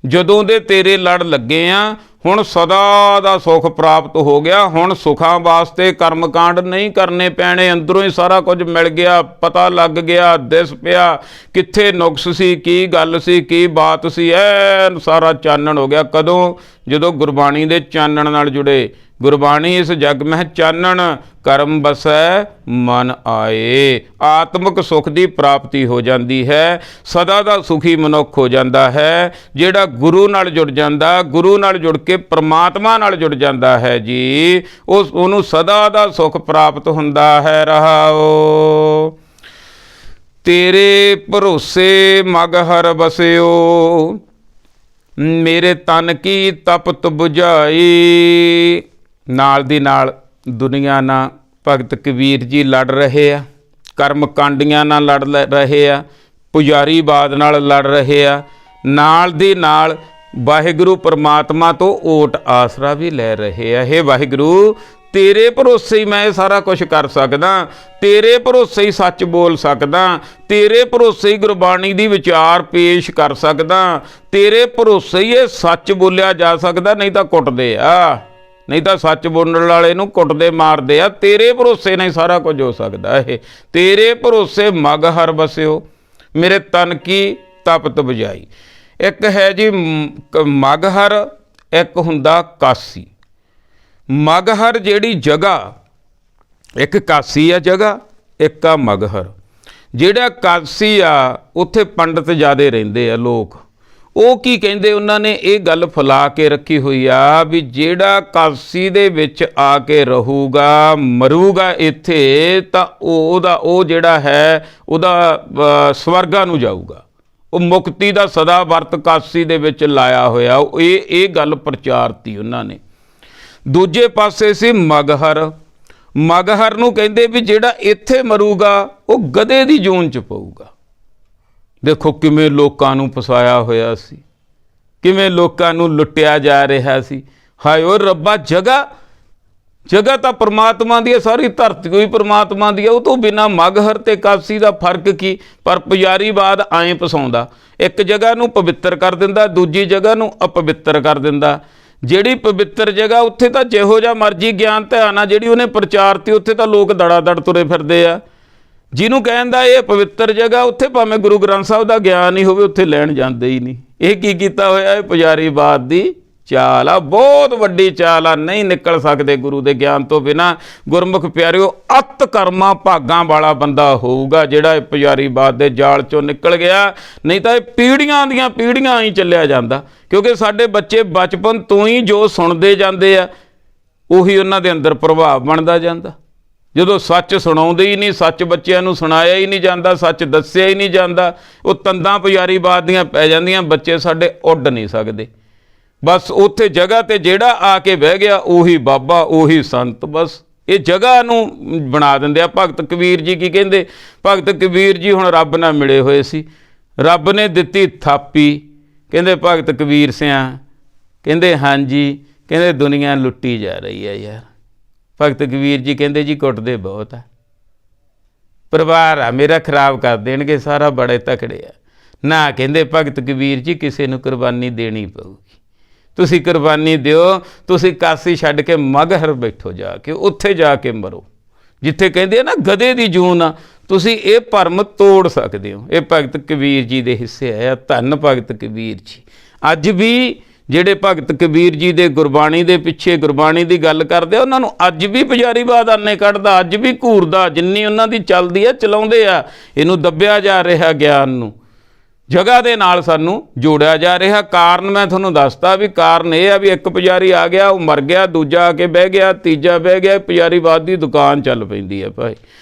ਜਦੋਂ ਦੇ ਤੇਰੇ ਲੜ ਲੱਗੇ ਆ, ਹੁਣ ਸਦਾ ਦਾ ਸੁੱਖ ਪ੍ਰਾਪਤ ਹੋ ਗਿਆ। ਹੁਣ ਸੁੱਖਾਂ ਵਾਸਤੇ ਕਰਮਕਾਂਡ ਨਹੀਂ ਕਰਨੇ ਪੈਣੇ, ਅੰਦਰੋਂ ਹੀ ਸਾਰਾ ਕੁਝ ਮਿਲ ਗਿਆ, ਪਤਾ ਲੱਗ ਗਿਆ, ਦਿਸ ਪਿਆ ਕਿੱਥੇ ਨੁਕਸ ਸੀ, ਕੀ ਗੱਲ ਸੀ, ਕੀ ਬਾਤ ਸੀ, ਐਨ ਸਾਰਾ ਚਾਨਣ ਹੋ ਗਿਆ। ਕਦੋਂ? ਜਦੋਂ ਗੁਰਬਾਣੀ ਦੇ ਚਾਨਣ ਨਾਲ ਜੁੜੇ। ਗੁਰਬਾਣੀ ਇਸ ਜਗ ਮਹਿ ਚਾਨਣ, ਕਰਮ ਬਸੈ ਮਨ ਆਏ। ਆਤਮਿਕ ਸੁੱਖ ਦੀ ਪ੍ਰਾਪਤੀ ਹੋ ਜਾਂਦੀ ਹੈ, ਸਦਾ ਦਾ ਸੁਖੀ ਮਨੁੱਖ ਹੋ ਜਾਂਦਾ ਹੈ। ਜਿਹੜਾ ਗੁਰੂ ਨਾਲ ਜੁੜ ਜਾਂਦਾ, ਗੁਰੂ ਨਾਲ ਜੁੜ ਕੇ ਪ੍ਰਮਾਤਮਾ ਨਾਲ ਜੁੜ ਜਾਂਦਾ ਹੈ ਜੀ, ਉਹਨੂੰ ਸਦਾ ਦਾ ਸੁੱਖ ਪ੍ਰਾਪਤ ਹੁੰਦਾ ਹੈ। ਰਹਾਓ ਤੇਰੇ ਭਰੋਸੇ ਮਗ ਹਰ ਬਸਿਓ, ਮੇਰੇ ਤਨ ਕੀ ਤਪਤ ਬੁਝਾਈ। ਨਾਲ ਦੀ ਨਾਲ ਦੁਨੀਆ ਨਾਲ ਭਗਤ ਕਬੀਰ ਜੀ ਲੜ ਰਹੇ ਆ, ਕਰਮ ਕਾਂਡੀਆਂ ਨਾਲ ਲੜ ਰਹੇ ਆ, ਪੁਜਾਰੀਵਾਦ ਨਾਲ ਲੜ ਰਹੇ ਆ, ਨਾਲ ਦੀ ਨਾਲ ਵਾਹਿਗੁਰੂ ਪਰਮਾਤਮਾ ਤੋਂ ਓਟ ਆਸਰਾ ਵੀ ਲੈ ਰਹੇ ਆ। ਹੇ ਵਾਹਿਗੁਰੂ, ਤੇਰੇ ਭਰੋਸੇ ਹੀ ਮੈਂ ਇਹ ਸਾਰਾ ਕੁਝ ਕਰ ਸਕਦਾ, ਤੇਰੇ ਭਰੋਸੇ ਹੀ ਸੱਚ ਬੋਲ ਸਕਦਾ, ਤੇਰੇ ਭਰੋਸੇ ਹੀ ਗੁਰਬਾਣੀ ਦੀ ਵਿਚਾਰ ਪੇਸ਼ ਕਰ ਸਕਦਾ, ਤੇਰੇ ਭਰੋਸੇ ਹੀ ਇਹ ਸੱਚ ਬੋਲਿਆ ਜਾ ਸਕਦਾ। ਨਹੀਂ ਤਾਂ ਕੁੱਟਦੇ ਆ, ਨਹੀਂ ਤਾਂ ਸੱਚ ਬੋਲਣ ਵਾਲੇ ਨੂੰ ਕੁੱਟਦੇ ਮਾਰਦੇ ਆ। ਤੇਰੇ ਭਰੋਸੇ ਨਹੀਂ ਸਾਰਾ ਕੁਝ ਹੋ ਸਕਦਾ। ਇਹ ਤੇਰੇ ਭਰੋਸੇ ਮਗਹਰ ਵਸਿਓ, ਮੇਰੇ ਤਨ ਕੀ ਤਪਤ ਬੁਝਾਈ। ਇੱਕ ਹੈ ਜੀ ਮਗਹਰ, ਇੱਕ ਹੁੰਦਾ ਕਾਸੀ। ਮਗਹਰ ਜਿਹੜੀ ਜਗ੍ਹਾ, ਇੱਕ ਕਾਸੀ ਆ ਜਗ੍ਹਾ, ਇੱਕ ਆ ਮਗਹਰ। ਜਿਹੜਾ ਕਾਸੀ ਆ ਉੱਥੇ ਪੰਡਤ ਜ਼ਿਆਦਾ ਰਹਿੰਦੇ ਆ ਲੋਕ। ਉਹ ਕੀ ਕਹਿੰਦੇ, ਉਹਨਾਂ ਨੇ ਇਹ ਗੱਲ ਫੈਲਾ ਕੇ ਰੱਖੀ ਹੋਈ ਆ ਵੀ ਜਿਹੜਾ ਕਾਸੀ ਦੇ ਵਿੱਚ ਆ ਕੇ ਰਹੂਗਾ, ਮਰੂਗਾ ਇੱਥੇ, ਤਾਂ ਉਹਦਾ ਉਹ ਜਿਹੜਾ ਹੈ ਉਹਦਾ ਸਵਰਗਾਂ ਨੂੰ ਜਾਊਗਾ। ਉਹ ਮੁਕਤੀ ਦਾ ਸਦਾ ਵਰਤ ਕਾਸੀ ਦੇ ਵਿੱਚ ਲਾਇਆ ਹੋਇਆ। ਇਹ ਗੱਲ ਪ੍ਰਚਾਰਤੀ ਉਹਨਾਂ ਨੇ। ਦੂਜੇ ਪਾਸੇ ਸੀ ਮਗਹਰ। ਮਗਹਰ ਨੂੰ ਕਹਿੰਦੇ ਵੀ ਜਿਹੜਾ ਇੱਥੇ ਮਰੂਗਾ ਉਹ ਗਧੇ ਦੀ ਜੂਨ 'ਚ ਪਊਗਾ। ਦੇਖੋ ਕਿਵੇਂ ਲੋਕਾਂ ਨੂੰ ਫਸਾਇਆ ਹੋਇਆ ਸੀ, ਕਿਵੇਂ ਲੋਕਾਂ ਨੂੰ ਲੁੱਟਿਆ ਜਾ ਰਿਹਾ ਸੀ। ਹਾਏ ਓ ਰੱਬਾ, ਜਗ੍ਹਾ ਤਾਂ ਪਰਮਾਤਮਾ ਦੀ ਹੈ, ਸਾਰੀ ਧਰਤੀ ਕੋਈ ਪਰਮਾਤਮਾ ਦੀ ਹੈ। ਉਹ ਤੋਂ ਬਿਨਾਂ ਮਗਹਰ ਤੇ ਕਾਸੀ ਦਾ ਫਰਕ ਕੀ? ਪਰ ਪੁਜਾਰੀਵਾਦ ਐਂ ਫਸਾਉਂਦਾ, ਇੱਕ ਜਗ੍ਹਾ ਨੂੰ ਪਵਿੱਤਰ ਕਰ ਦਿੰਦਾ, ਦੂਜੀ ਜਗ੍ਹਾ ਨੂੰ ਅਪਵਿੱਤਰ ਕਰ ਦਿੰਦਾ। ਜਿਹੜੀ ਪਵਿੱਤਰ ਜਗ੍ਹਾ ਉੱਥੇ ਤਾਂ ਜਿਹੋ ਜਿਹਾ ਮਰਜ਼ੀ ਗਿਆਨ ਧਿਆਨ ਆ ਜਿਹੜੀ ਉਹਨੇ ਪ੍ਰਚਾਰਤੀ, ਉੱਥੇ ਤਾਂ ਲੋਕ ਦੜਾ ਦੜ ਤੁਰੇ ਫਿਰਦੇ ਆ। ਜਿਹਨੂੰ ਕਹਿੰਦਾ ਇਹ ਪਵਿੱਤਰ ਜਗ੍ਹਾ, ਉੱਥੇ ਭਾਵੇਂ ਗੁਰੂ ਗ੍ਰੰਥ ਸਾਹਿਬ ਦਾ ਗਿਆਨ ਹੀ ਹੋਵੇ, ਉੱਥੇ ਲੈਣ ਜਾਂਦੇ ਹੀ ਨਹੀਂ। ਇਹ ਕੀ ਕੀਤਾ ਹੋਇਆ? ਇਹ ਪੁਜਾਰੀਵਾਦ ਦੀ ਚਾਲ ਆ, ਬਹੁਤ ਵੱਡੀ ਚਾਲ ਆ। ਨਹੀਂ ਨਿਕਲ ਸਕਦੇ ਗੁਰੂ ਦੇ ਗਿਆਨ ਤੋਂ ਬਿਨਾਂ। ਗੁਰਮੁਖ ਪਿਆਰਿਓ, ਅਤ ਕਰਮਾਂ ਭਾਗਾਂ ਵਾਲਾ ਬੰਦਾ ਹੋਊਗਾ ਜਿਹੜਾ ਇਹ ਪੁਜਾਰੀਵਾਦ ਦੇ ਜਾਲ 'ਚੋਂ ਨਿਕਲ ਗਿਆ। ਨਹੀਂ ਤਾਂ ਇਹ ਪੀੜ੍ਹੀਆਂ ਦੀਆਂ ਪੀੜ੍ਹੀਆਂ ਹੀ ਚੱਲਿਆ ਜਾਂਦਾ। ਕਿਉਂਕਿ ਸਾਡੇ ਬੱਚੇ ਬਚਪਨ ਤੋਂ ਹੀ ਜੋ ਸੁਣਦੇ ਜਾਂਦੇ ਆ, ਉਹੀ ਉਹਨਾਂ ਦੇ ਅੰਦਰ ਪ੍ਰਭਾਵ ਬਣਦਾ ਜਾਂਦਾ। ਜਦੋਂ ਸੱਚ ਸੁਣਾਉਂਦੇ ਹੀ ਨਹੀਂ, ਸੱਚ ਬੱਚਿਆਂ ਨੂੰ ਸੁਣਾਇਆ ਹੀ ਨਹੀਂ ਜਾਂਦਾ, ਸੱਚ ਦੱਸਿਆ ਹੀ ਨਹੀਂ ਜਾਂਦਾ, ਉਹ ਤੰਦਾਂ ਪੁਜਾਰੀਵਾਦ ਦੀਆਂ ਪੈ ਜਾਂਦੀਆਂ। ਬੱਚੇ ਸਾਡੇ ਉੱਡ ਨਹੀਂ ਸਕਦੇ। ਬਸ ਉੱਥੇ ਜਗ੍ਹਾ 'ਤੇ ਜਿਹੜਾ ਆ ਕੇ ਬਹਿ ਗਿਆ ਉਹੀ ਬਾਬਾ, ਉਹੀ ਸੰਤ। ਬਸ ਇਹ ਜਗ੍ਹਾ ਨੂੰ ਬਣਾ ਦਿੰਦੇ ਆ। ਭਗਤ ਕਬੀਰ ਜੀ ਕੀ ਕਹਿੰਦੇ? ਭਗਤ ਕਬੀਰ ਜੀ ਹੁਣ ਰੱਬ ਨਾਲ ਮਿਲੇ ਹੋਏ ਸੀ। ਰੱਬ ਨੇ ਦਿੱਤੀ ਥਾਪੀ। ਕਹਿੰਦੇ ਭਗਤ ਕਬੀਰ ਸਿਆਂ, ਕਹਿੰਦੇ ਹਾਂਜੀ, ਕਹਿੰਦੇ ਦੁਨੀਆ ਲੁੱਟੀ ਜਾ ਰਹੀ ਹੈ ਯਾਰ। ਭਗਤ ਕਬੀਰ ਜੀ ਕਹਿੰਦੇ ਜੀ ਕੁੱਟਦੇ ਬਹੁਤ ਆ, ਪਰਿਵਾਰ ਆ ਮੇਰਾ ਖਰਾਬ ਕਰ ਦੇਣਗੇ ਸਾਰਾ, ਬੜੇ ਤਕੜੇ ਆ। ਨਾ ਕਹਿੰਦੇ ਭਗਤ ਕਬੀਰ ਜੀ ਕਿਸੇ ਨੂੰ ਕੁਰਬਾਨੀ ਦੇਣੀ ਪਊਗੀ, ਤੁਸੀਂ ਕੁਰਬਾਨੀ ਦਿਓ, ਤੁਸੀਂ ਕਾਸੀ ਛੱਡ ਕੇ ਮਗਹਰ ਬੈਠੋ ਜਾ ਕੇ, ਉੱਥੇ ਜਾ ਕੇ ਮਰੋ ਜਿੱਥੇ ਕਹਿੰਦੇ ਆ ਨਾ ਗਧੇ ਦੀ ਜੂਨ ਆ। ਤੁਸੀਂ ਇਹ ਭਰਮ ਤੋੜ ਸਕਦੇ ਹੋ। ਇਹ ਭਗਤ ਕਬੀਰ ਜੀ ਦੇ ਹਿੱਸੇ ਆਇਆ। ਧੰਨ ਭਗਤ ਕਬੀਰ ਜੀ। ਅੱਜ ਵੀ ਜਿਹੜੇ ਭਗਤ ਕਬੀਰ ਜੀ ਦੇ ਗੁਰਬਾਣੀ ਦੇ ਪਿੱਛੇ ਗੁਰਬਾਣੀ ਦੀ ਗੱਲ ਕਰਦੇ ਆ, ਉਹਨਾਂ ਨੂੰ ਅੱਜ ਵੀ ਪੁਜਾਰੀਵਾਦ ਆਨੇ ਕੱਢਦਾ, ਅੱਜ ਵੀ ਘੂਰਦਾ। ਜਿੰਨੀ ਉਹਨਾਂ ਦੀ ਚੱਲਦੀ ਆ ਚਲਾਉਂਦੇ ਆ। ਇਹਨੂੰ ਦੱਬਿਆ ਜਾ ਰਿਹਾ ਗਿਆਨ ਨੂੰ, ਜਗ੍ਹਾ ਦੇ ਨਾਲ ਸਾਨੂੰ ਜੋੜਿਆ ਜਾ ਰਿਹਾ। ਕਾਰਨ ਮੈਂ ਤੁਹਾਨੂੰ ਦੱਸਤਾ ਵੀ ਕਾਰਨ ਇਹ ਆ ਵੀ ਇੱਕ ਪੁਜਾਰੀ ਆ ਗਿਆ, ਉਹ ਮਰ ਗਿਆ, ਦੂਜਾ ਆ ਕੇ ਬਹਿ ਗਿਆ, ਤੀਜਾ ਬਹਿ ਗਿਆ। ਪੁਜਾਰੀਵਾਦ ਦੀ ਦੁਕਾਨ ਚੱਲ ਪੈਂਦੀ ਹੈ ਭਾਈ।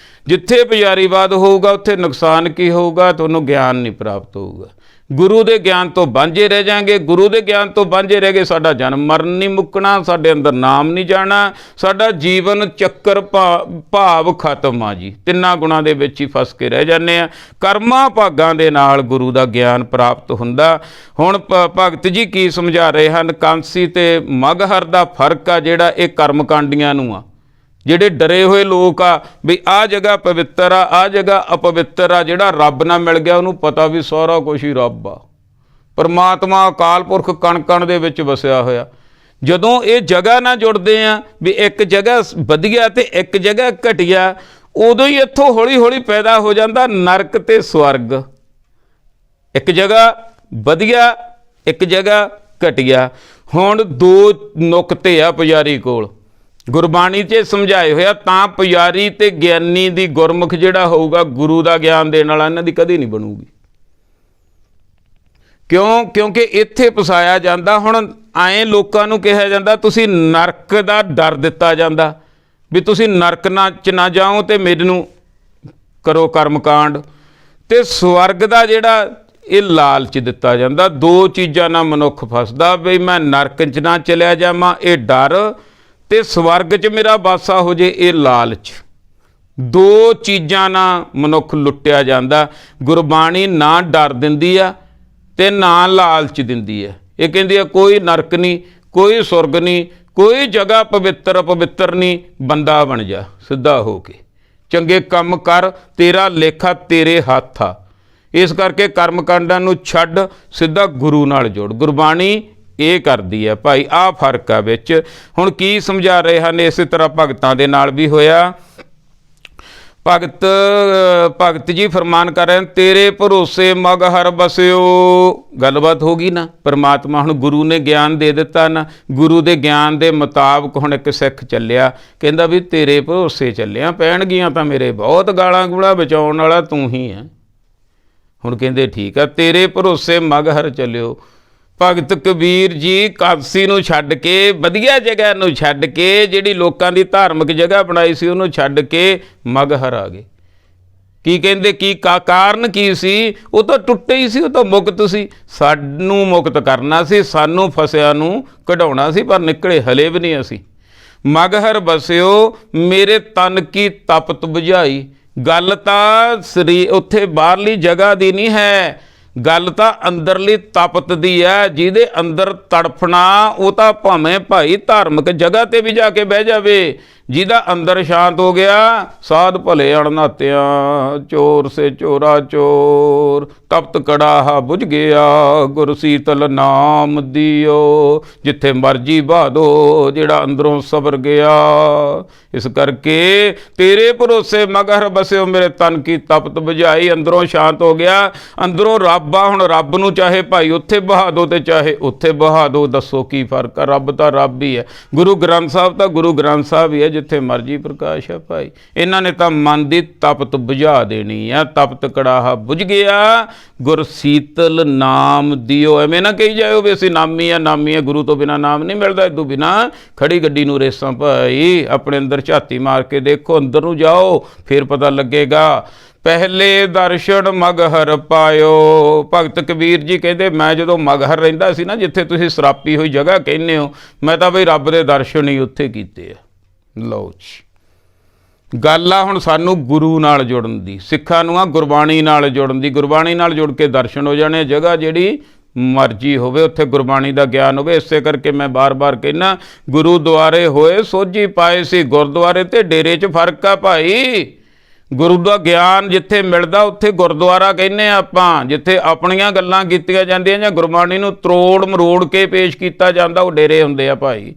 ਜਿੱਥੇ ਪੁਜਾਰੀਵਾਦ ਹੋਊਗਾ ਉੱਥੇ ਨੁਕਸਾਨ ਕੀ ਹੋਊਗਾ? ਤੁਹਾਨੂੰ ਗਿਆਨ ਨਹੀਂ ਪ੍ਰਾਪਤ ਹੋਊਗਾ। ਗੁਰੂ ਦੇ ਗਿਆਨ ਤੋਂ ਵਾਂਝੇ ਰਹਿ ਜਾਵਾਂਗੇ। ਗੁਰੂ ਦੇ ਗਿਆਨ ਤੋਂ ਵਾਂਝੇ ਰਹਿ ਗਏ, ਸਾਡਾ ਜਨਮ ਮਰਨ ਨਹੀਂ ਮੁੱਕਣਾ, ਸਾਡੇ ਅੰਦਰ ਨਾਮ ਨਹੀਂ ਜਾਣਾ, ਸਾਡਾ ਜੀਵਨ ਚੱਕਰ ਭਾਵ ਖਤਮ ਆ ਜੀ। ਤਿੰਨਾਂ ਗੁਣਾਂ ਦੇ ਵਿੱਚ ਹੀ ਫਸ ਕੇ ਰਹਿ ਜਾਂਦੇ ਆ। ਕਰਮਾਂ ਭਾਗਾਂ ਦੇ ਨਾਲ ਗੁਰੂ ਦਾ ਗਿਆਨ ਪ੍ਰਾਪਤ ਹੁੰਦਾ। ਹੁਣ ਭਗਤ ਜੀ ਕੀ ਸਮਝਾ ਰਹੇ ਹਨ? ਕਾਂਸੀ ਤੇ ਮਗਹਰ ਦਾ ਫਰਕ ਆ ਜਿਹੜਾ, ਇਹ ਕਰਮਕਾਂਡੀਆਂ ਨੂੰ ਆ। ਜਿਹੜੇ ਡਰੇ ਹੋਏ ਲੋਕ ਆ ਵੀ ਆਹ ਜਗ੍ਹਾ ਪਵਿੱਤਰ ਆ, ਆਹ ਜਗ੍ਹਾ ਅਪਵਿੱਤਰ ਆ, ਜਿਹੜਾ ਰੱਬ ਨਾਲ ਮਿਲ ਗਿਆ ਉਹਨੂੰ ਪਤਾ ਵੀ ਸਾਰਾ ਕੁਛ ਹੀ ਰੱਬ ਆ। ਪਰਮਾਤਮਾ ਅਕਾਲ ਪੁਰਖ ਕਣ ਕਣ ਦੇ ਵਿੱਚ ਵਸਿਆ ਹੋਇਆ। ਜਦੋਂ ਇਹ ਜਗ੍ਹਾ ਨਾਲ ਜੁੜਦੇ ਆ ਵੀ ਇੱਕ ਜਗ੍ਹਾ ਵਧੀਆ ਤੇ ਇੱਕ ਜਗ੍ਹਾ ਘਟੀਆ, ਉਦੋਂ ਹੀ ਇੱਥੋਂ ਹੌਲੀ ਹੌਲੀ ਪੈਦਾ ਹੋ ਜਾਂਦਾ ਨਰਕ ਤੇ ਸਵਰਗ। ਇੱਕ ਜਗ੍ਹਾ ਵਧੀਆ, ਇੱਕ ਜਗ੍ਹਾ ਘਟੀਆ। ਹੁਣ ਦੋ ਨੁਕਤੇ ਆ ਪੁਜਾਰੀ ਕੋਲ, ਗੁਰਬਾਣੀ 'ਚ ਸਮਝਾਏ ਹੋਇਆ। ਤਾਂ ਪੁਜਾਰੀ ਤੇ ਗਿਆਨੀ ਦੀ ਗੁਰਮੁਖ ਜਿਹੜਾ ਹੋਊਗਾ ਗੁਰੂ ਦਾ ਗਿਆਨ ਦੇਣ ਵਾਲਾ, ਇਹਨਾਂ ਦੀ ਕਦੇ ਨਹੀਂ ਬਣੂਗੀ। ਕਿਉਂਕਿ ਇੱਥੇ ਫਸਾਇਆ ਜਾਂਦਾ। ਹੁਣ ਐਂ ਲੋਕਾਂ ਨੂੰ ਕਿਹਾ ਜਾਂਦਾ, ਤੁਸੀਂ ਨਰਕ ਦਾ ਡਰ ਦਿੱਤਾ ਜਾਂਦਾ ਵੀ ਤੁਸੀਂ ਨਰਕ 'ਚ ਨਾ ਜਾਓ ਤੇ ਮੈਨੂੰ ਕਰੋ ਕਰਮਕਾਂਡ। ਤੇ ਸਵਰਗ ਦਾ ਜਿਹੜਾ ਇਹ ਲਾਲਚ ਦਿੱਤਾ ਜਾਂਦਾ। ਦੋ ਚੀਜ਼ਾਂ ਨਾਲ ਮਨੁੱਖ ਫਸਦਾ ਵੀ ਮੈਂ ਨਰਕ 'ਚ ਨਾ ਚਲਿਆ ਜਾਵਾਂ, ਇਹ ਡਰ, ਤੇ ਸਵਰਗ 'ਚ ਮੇਰਾ ਵਾਸਾ ਹੋ ਜੇ, ਇਹ ਲਾਲਚ। ਦੋ ਚੀਜ਼ਾਂ ਨਾਲ ਮਨੁੱਖ ਲੁੱਟਿਆ ਜਾਂਦਾ। ਗੁਰਬਾਣੀ ਨਾ ਡਰ ਦਿੰਦੀ ਆ ਤੇ ਨਾ ਲਾਲਚ ਦਿੰਦੀ ਹੈ। ਇਹ ਕਹਿੰਦੀ ਆ ਕੋਈ ਨਰਕ ਨਹੀਂ, ਕੋਈ ਸੁਰਗ ਨਹੀਂ, ਕੋਈ ਜਗ੍ਹਾ ਪਵਿੱਤਰ ਅਪਵਿੱਤਰ ਨਹੀਂ, ਬੰਦਾ ਬਣ ਜਾ ਸਿੱਧਾ ਹੋ ਕੇ, ਚੰਗੇ ਕੰਮ ਕਰ, ਤੇਰਾ ਲੇਖਾ ਤੇਰੇ ਹੱਥ ਆ। ਇਸ ਕਰਕੇ ਕਰਮ ਕਾਂਡਾਂ ਨੂੰ ਛੱਡ, ਸਿੱਧਾ ਗੁਰੂ ਨਾਲ ਜੁੜ। ਗੁਰਬਾਣੀ ਇਹ ਕਰਦੀ ਹੈ ਭਾਈ, ਆਹ ਫਰਕ ਆ ਵਿੱਚ। ਹੁਣ ਕੀ ਸਮਝਾ ਰਹੇ ਹਨ, ਇਸੇ ਤਰ੍ਹਾਂ ਭਗਤਾਂ ਦੇ ਨਾਲ ਵੀ ਹੋਇਆ। ਭਗਤ ਜੀ ਫਰਮਾਨ ਕਰ ਰਹੇ, ਤੇਰੇ ਭਰੋਸੇ ਮਗ ਹਰ ਬਸਿਓ। ਗੱਲਬਾਤ ਹੋ ਗਈ ਨਾ, ਪਰਮਾਤਮਾ ਹੁਣ ਗੁਰੂ ਨੇ ਗਿਆਨ ਦੇ ਦਿੱਤਾ ਨਾ, ਗੁਰੂ ਦੇ ਗਿਆਨ ਦੇ ਮੁਤਾਬਕ ਹੁਣ ਇੱਕ ਸਿੱਖ ਚੱਲਿਆ, ਕਹਿੰਦਾ ਵੀ ਤੇਰੇ ਭਰੋਸੇ ਚੱਲਿਆ, ਪੈਣਗੀਆਂ ਤਾਂ ਮੇਰੇ ਬਹੁਤ ਗਾਲਾਂ ਗੂਲਾਂ, ਬਚਾਉਣ ਵਾਲਾ ਤੂੰ ਹੀ ਹੈ। ਹੁਣ ਕਹਿੰਦੇ ਠੀਕ ਆ, ਤੇਰੇ ਭਰੋਸੇ ਮਗ ਹਰ ਚੱਲਿਓ। ਭਗਤ ਕਬੀਰ ਜੀ ਕਾਸੀ ਨੂੰ ਛੱਡ ਕੇ, ਵਧੀਆ ਜਗ੍ਹਾ ਨੂੰ ਛੱਡ ਕੇ, ਜਿਹੜੀ ਲੋਕਾਂ ਦੀ ਧਾਰਮਿਕ ਜਗ੍ਹਾ ਬਣਾਈ ਸੀ ਉਹਨੂੰ ਛੱਡ ਕੇ ਮਗਹਰ ਆ ਗਏ। ਕੀ ਕਹਿੰਦੇ, ਕੀ ਕਾਰਨ ਕੀ ਸੀ? ਉਹ ਤਾਂ ਟੁੱਟੇ ਹੀ ਸੀ, ਉਹ ਤਾਂ ਮੁਕਤ ਸੀ। ਸਾਨੂੰ ਮੁਕਤ ਕਰਨਾ ਸੀ, ਸਾਨੂੰ ਫਸਿਆ ਨੂੰ ਕਢਾਉਣਾ ਸੀ, ਪਰ ਨਿਕਲੇ ਹਲੇ ਵੀ ਨਹੀਂ ਅਸੀਂ। ਮਗਹਰ ਬਸਿਓ ਮੇਰੇ ਤਨ ਕੀ ਤਪਤ ਬੁਝਾਈ। ਗੱਲ ਤਾਂ ਉੱਥੇ ਬਾਹਰਲੀ ਜਗ੍ਹਾ ਦੀ ਨਹੀਂ ਹੈ, ਗੱਲ ਤਾਂ ਅੰਦਰਲੀ ਤਪਤ ਦੀ ਹੈ। ਜਿਹਦੇ ਅੰਦਰ ਤੜਫਣਾ ਉਹ ਤਾਂ ਭਾਵੇਂ ਭਾਈ ਧਾਰਮਿਕ ਜਗ੍ਹਾ ਤੇ ਵੀ ਜਾ ਕੇ ਬਹਿ ਜਾਵੇ। ਜਿਹਦਾ ਅੰਦਰ ਸ਼ਾਂਤ ਹੋ ਗਿਆ, ਸਾਧ ਭਲੇ ਅਣਨਾਤਿਆਂ, ਚੋਰ ਸੇ ਚੋਰਾ ਚੋਰ, ਤਪਤ ਕੜਾਹਾ ਬੁਝ ਗਿਆ, ਗੁਰ ਸੀਤਲ ਨਾਮ ਦਿਓ। ਜਿੱਥੇ ਮਰਜੀ ਬਾਦੋ, ਜਿਹੜਾ ਅੰਦਰੋਂ ਸਬਰ ਗਿਆ। ਇਸ ਕਰਕੇ ਤੇਰੇ ਭਰੋਸੇ ਮਗਹਰ ਬਸਿਓ ਮੇਰੇ ਤਨ ਕੀ ਤਪਤ ਬੁਝਾਈ। ਅੰਦਰੋਂ ਸ਼ਾਂਤ ਹੋ ਗਿਆ, ਅੰਦਰੋਂ ਰੱਬ ਆ। ਹੁਣ ਰੱਬ ਨੂੰ ਚਾਹੇ ਭਾਈ ਉੱਥੇ ਬਹਾ ਦੋ ਤੇ ਚਾਹੇ ਉੱਥੇ ਬਹਾ ਦੋ, ਦੱਸੋ ਕੀ ਫਰਕ ਆ? ਰੱਬ ਤਾਂ ਰੱਬ ਹੀ ਹੈ। ਗੁਰੂ ਗ੍ਰੰਥ ਸਾਹਿਬ ਤਾਂ ਗੁਰੂ ਗ੍ਰੰਥ ਸਾਹਿਬ ਹੀ ਹੈ, ਜਿੱਥੇ ਮਰਜੀ ਪ੍ਰਕਾਸ਼ ਹੈ ਭਾਈ। ਇਹਨਾਂ ਨੇ ਤਾਂ ਮਨ ਦੀ ਤਪਤ ਬੁਝਾ ਦੇਣੀ ਆ। ਤਪਤ ਕੜਾਹਾ ਬੁਝ ਗਿਆ, ਗੁਰ ਸੀਤਲ ਨਾਮ ਦਿਓ। ਐਵੇਂ ਨਾ ਕਹੀ ਜਾਇਓ ਵੀ ਅਸੀਂ ਨਾਮੀ ਆ, ਨਾਮੀ ਆ। ਗੁਰੂ ਤੋਂ ਬਿਨਾਂ ਨਾਮ ਨਹੀਂ ਮਿਲਦਾ। ਇਹ ਤੋਂ ਬਿਨਾਂ ਖੜੀ ਗੱਡੀ ਨੂੰ ਰੇਸਾਂ ਭਾਈ। ਆਪਣੇ ਅੰਦਰ ਝਾਤੀ ਮਾਰ ਕੇ ਦੇਖੋ, ਅੰਦਰ ਨੂੰ ਜਾਓ, ਫਿਰ ਪਤਾ ਲੱਗੇਗਾ। ਪਹਿਲੇ ਦਰਸ਼ਨ ਮਗਹਰ ਪਾਇਓ। ਭਗਤ ਕਬੀਰ ਜੀ ਕਹਿੰਦੇ, ਮੈਂ ਜਦੋਂ ਮਗਹਰ ਰਹਿੰਦਾ ਸੀ ਨਾ, ਜਿੱਥੇ ਤੁਸੀਂ ਸਰਾਪੀ ਹੋਈ ਜਗ੍ਹਾ ਕਹਿੰਦੇ ਹੋ, ਮੈਂ ਤਾਂ ਬਈ ਰੱਬ ਦੇ ਦਰਸ਼ਨ ਹੀ ਉੱਥੇ ਕੀਤੇ ਆ। ਲਓ ਜੀ, ਗੱਲ ਆ ਹੁਣ ਸਾਨੂੰ ਗੁਰੂ ਨਾਲ ਜੁੜਨ ਦੀ, ਸਿੱਖਾਂ ਨੂੰ ਆ ਗੁਰਬਾਣੀ ਨਾਲ ਜੁੜਨ ਦੀ। ਗੁਰਬਾਣੀ ਨਾਲ ਜੁੜ ਕੇ ਦਰਸ਼ਨ ਹੋ ਜਾਣੇ। ਜਗ੍ਹਾ ਜਿਹੜੀ ਮਰਜ਼ੀ ਹੋਵੇ, ਉੱਥੇ ਗੁਰਬਾਣੀ ਦਾ ਗਿਆਨ ਹੋਵੇ। ਇਸੇ ਕਰਕੇ ਮੈਂ ਬਾਰ-ਬਾਰ ਕਹਿੰਦਾ, ਗੁਰੂਦੁਆਰੇ ਹੋਏ ਸੋਝੀ ਪਾਏ ਸੀ। ਗੁਰਦੁਆਰੇ ਤੇ ਡੇਰੇ 'ਚ ਫਰਕ ਆ ਭਾਈ। ਗੁਰੂ ਦਾ ਗਿਆਨ ਜਿੱਥੇ ਮਿਲਦਾ ਉੱਥੇ ਗੁਰਦੁਆਰਾ ਕਹਿੰਦੇ ਆਪਾਂ। ਜਿੱਥੇ ਆਪਣੀਆਂ ਗੱਲਾਂ ਕੀਤੀਆਂ ਜਾਂਦੀਆਂ ਜਾਂ ਗੁਰਬਾਣੀ ਨੂੰ ਤਰੋੜ ਮਰੋੜ ਕੇ ਪੇਸ਼ ਕੀਤਾ ਜਾਂਦਾ, ਉਹ ਡੇਰੇ ਹੁੰਦੇ ਆ ਭਾਈ।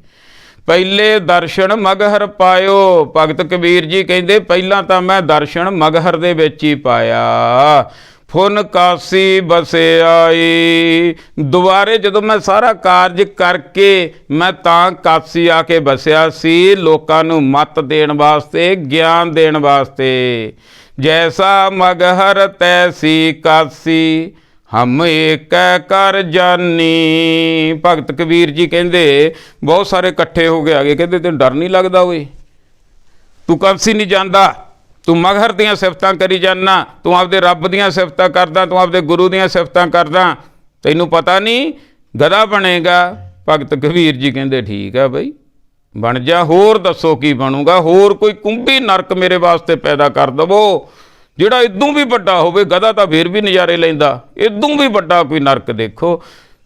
ਪਹਿਲੇ ਦਰਸ਼ਨ ਮਗਹਰ ਪਾਇਓ। ਭਗਤ ਕਬੀਰ ਜੀ ਕਹਿੰਦੇ, ਪਹਿਲਾਂ ਤਾਂ ਮੈਂ ਦਰਸ਼ਨ ਮਗਹਰ ਦੇ ਵਿੱਚ ਹੀ ਪਾਇਆ। ਫੁਨ ਕਾਸੀ ਬਸਿਆਈ। ਦੁਬਾਰੇ ਜਦੋਂ ਮੈਂ ਸਾਰਾ ਕਾਰਜ ਕਰਕੇ ਮੈਂ ਤਾਂ ਕਾਸੀ ਆ ਕੇ ਬਸਿਆ ਸੀ, ਲੋਕਾਂ ਨੂੰ ਮੱਤ ਦੇਣ ਵਾਸਤੇ, ਗਿਆਨ ਦੇਣ ਵਾਸਤੇ। ਜੈਸਾ ਮਗਹਰ ਤੈਸੀ ਕਾਸੀ, ਹਮ ਏਕ ਕਰ ਜਾਨੀ। ਭਗਤ ਕਬੀਰ ਜੀ ਕਹਿੰਦੇ, ਬਹੁਤ ਸਾਰੇ ਇਕੱਠੇ ਹੋ ਕੇ ਆ ਗਏ, ਕਹਿੰਦੇ ਤੈਨੂੰ ਡਰ ਨਹੀਂ ਲੱਗਦਾ ਓਏ? ਤੂੰ ਕਾਸੀ ਨਹੀਂ ਜਾਂਦਾ, ਤੂੰ ਮਗਹਰ ਦੀਆਂ ਸਿਫਤਾਂ ਕਰੀ ਜਾਂਦਾ, ਤੂੰ ਆਪਦੇ ਰੱਬ ਦੀਆਂ ਸਿਫਤਾਂ ਕਰਦਾ, ਤੂੰ ਆਪਦੇ ਗੁਰੂ ਦੀਆਂ ਸਿਫਤਾਂ ਕਰਦਾ, ਤੈਨੂੰ ਪਤਾ ਨਹੀਂ ਗਧਾ ਬਣੇਗਾ। ਭਗਤ ਕਬੀਰ ਜੀ ਕਹਿੰਦੇ, ਠੀਕ ਆ ਬਈ, ਬਣ ਜਾ। ਹੋਰ ਦੱਸੋ ਕੀ ਬਣੂਗਾ? ਹੋਰ ਕੋਈ ਕੁੰਭੀ ਨਰਕ ਮੇਰੇ ਵਾਸਤੇ ਪੈਦਾ ਕਰ ਦਵੋ, ਜਿਹੜਾ ਇਦੋਂ ਵੀ ਵੱਡਾ ਹੋਵੇ। ਗਧਾ ਤਾਂ ਫੇਰ ਵੀ ਨਜ਼ਾਰੇ ਲੈਂਦਾ, ਇਦੋਂ ਵੀ ਵੱਡਾ ਕੋਈ ਨਰਕ ਦੇਖੋ।